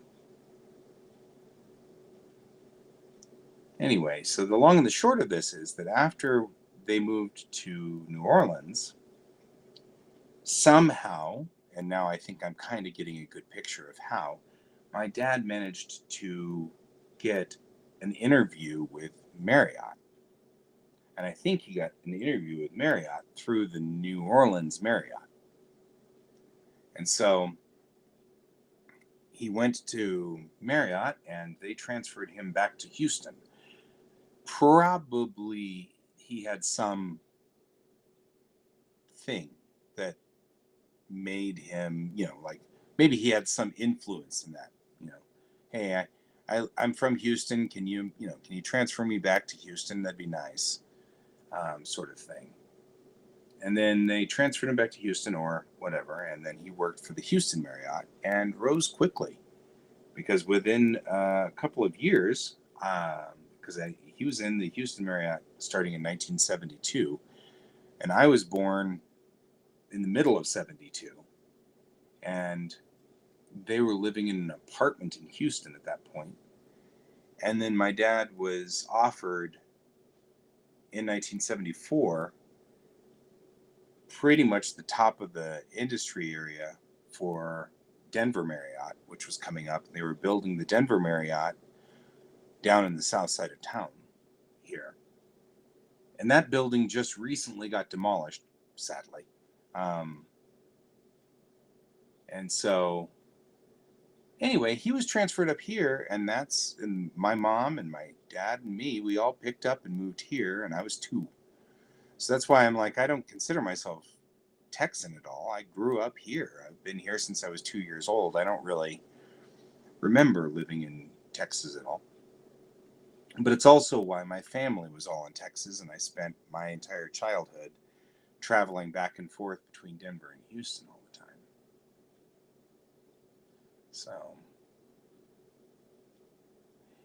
Anyway, so the long and the short of this is that after they moved to New Orleans, somehow, and now I think I'm kind of getting a good picture of how, my dad managed to get an interview with Marriott. And I think he got an interview with Marriott through the New Orleans Marriott. And so he went to Marriott and they transferred him back to Houston. Probably he had some thing that made him, like maybe he had some influence in that, hey, I'm from Houston. Can you transfer me back to Houston? That'd be nice, sort of thing. And then they transferred him back to Houston or whatever. And then he worked for the Houston Marriott and rose quickly because within a couple of years, because he was in the Houston Marriott starting in 1972, and I was born in the middle of 72. And they were living in an apartment in Houston at that point. And then my dad was offered in 1974 pretty much the top of the industry area for Denver Marriott, which was coming up. They were building the Denver Marriott down in the south side of town here. And that building just recently got demolished, sadly. And so anyway, he was transferred up here, and my mom and my dad and me, we all picked up and moved here, and I was 2. So that's why I'm like, I don't consider myself Texan at all. I grew up here. I've been here since I was 2 years old. I don't really remember living in Texas at all. But it's also why my family was all in Texas, and I spent my entire childhood traveling back and forth between Denver and Houston all the time. So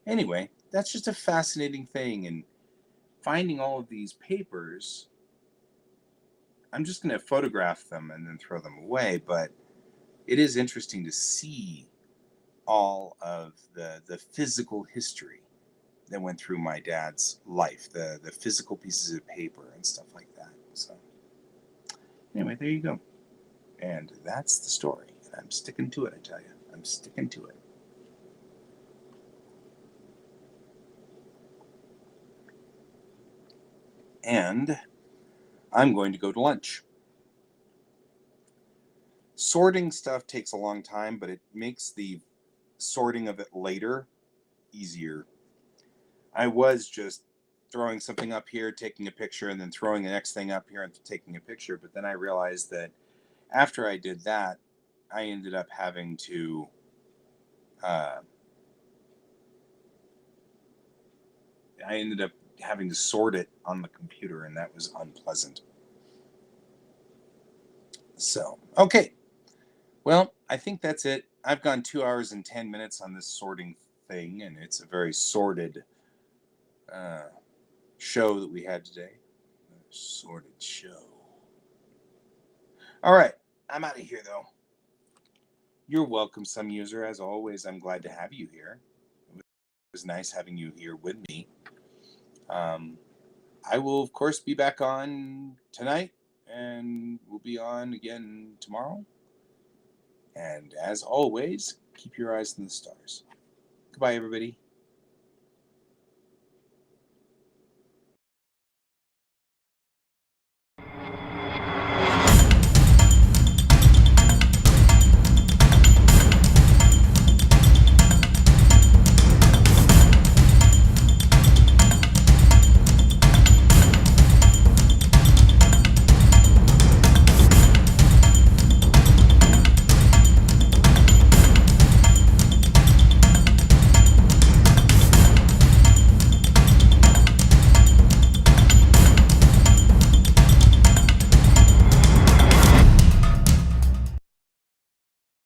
anyway, that's just a fascinating thing. And finding all of these papers, I'm just going to photograph them and then throw them away. But it is interesting to see all of the physical history that went through my dad's life, the physical pieces of paper and stuff like that. So anyway, there you go. And that's the story. And I'm sticking to it, I tell you. I'm sticking to it. And I'm going to go to lunch. Sorting stuff takes a long time, but it makes the sorting of it later easier. I was just throwing something up here, taking a picture, and then throwing the next thing up here and taking a picture. But then I realized that after I did that, I ended up having to sort it on the computer, and that was unpleasant. So, okay. Well, I think that's it. I've gone 2 hours and 10 minutes on this sorting thing, and it's a very sorted show that we had today. A sorted show. All right. I'm out of here, though. You're welcome, some user. As always, I'm glad to have you here. It was nice having you here with me. I will, of course, be back on tonight, and we'll be on again tomorrow. And as always, keep your eyes on the stars. Goodbye, everybody.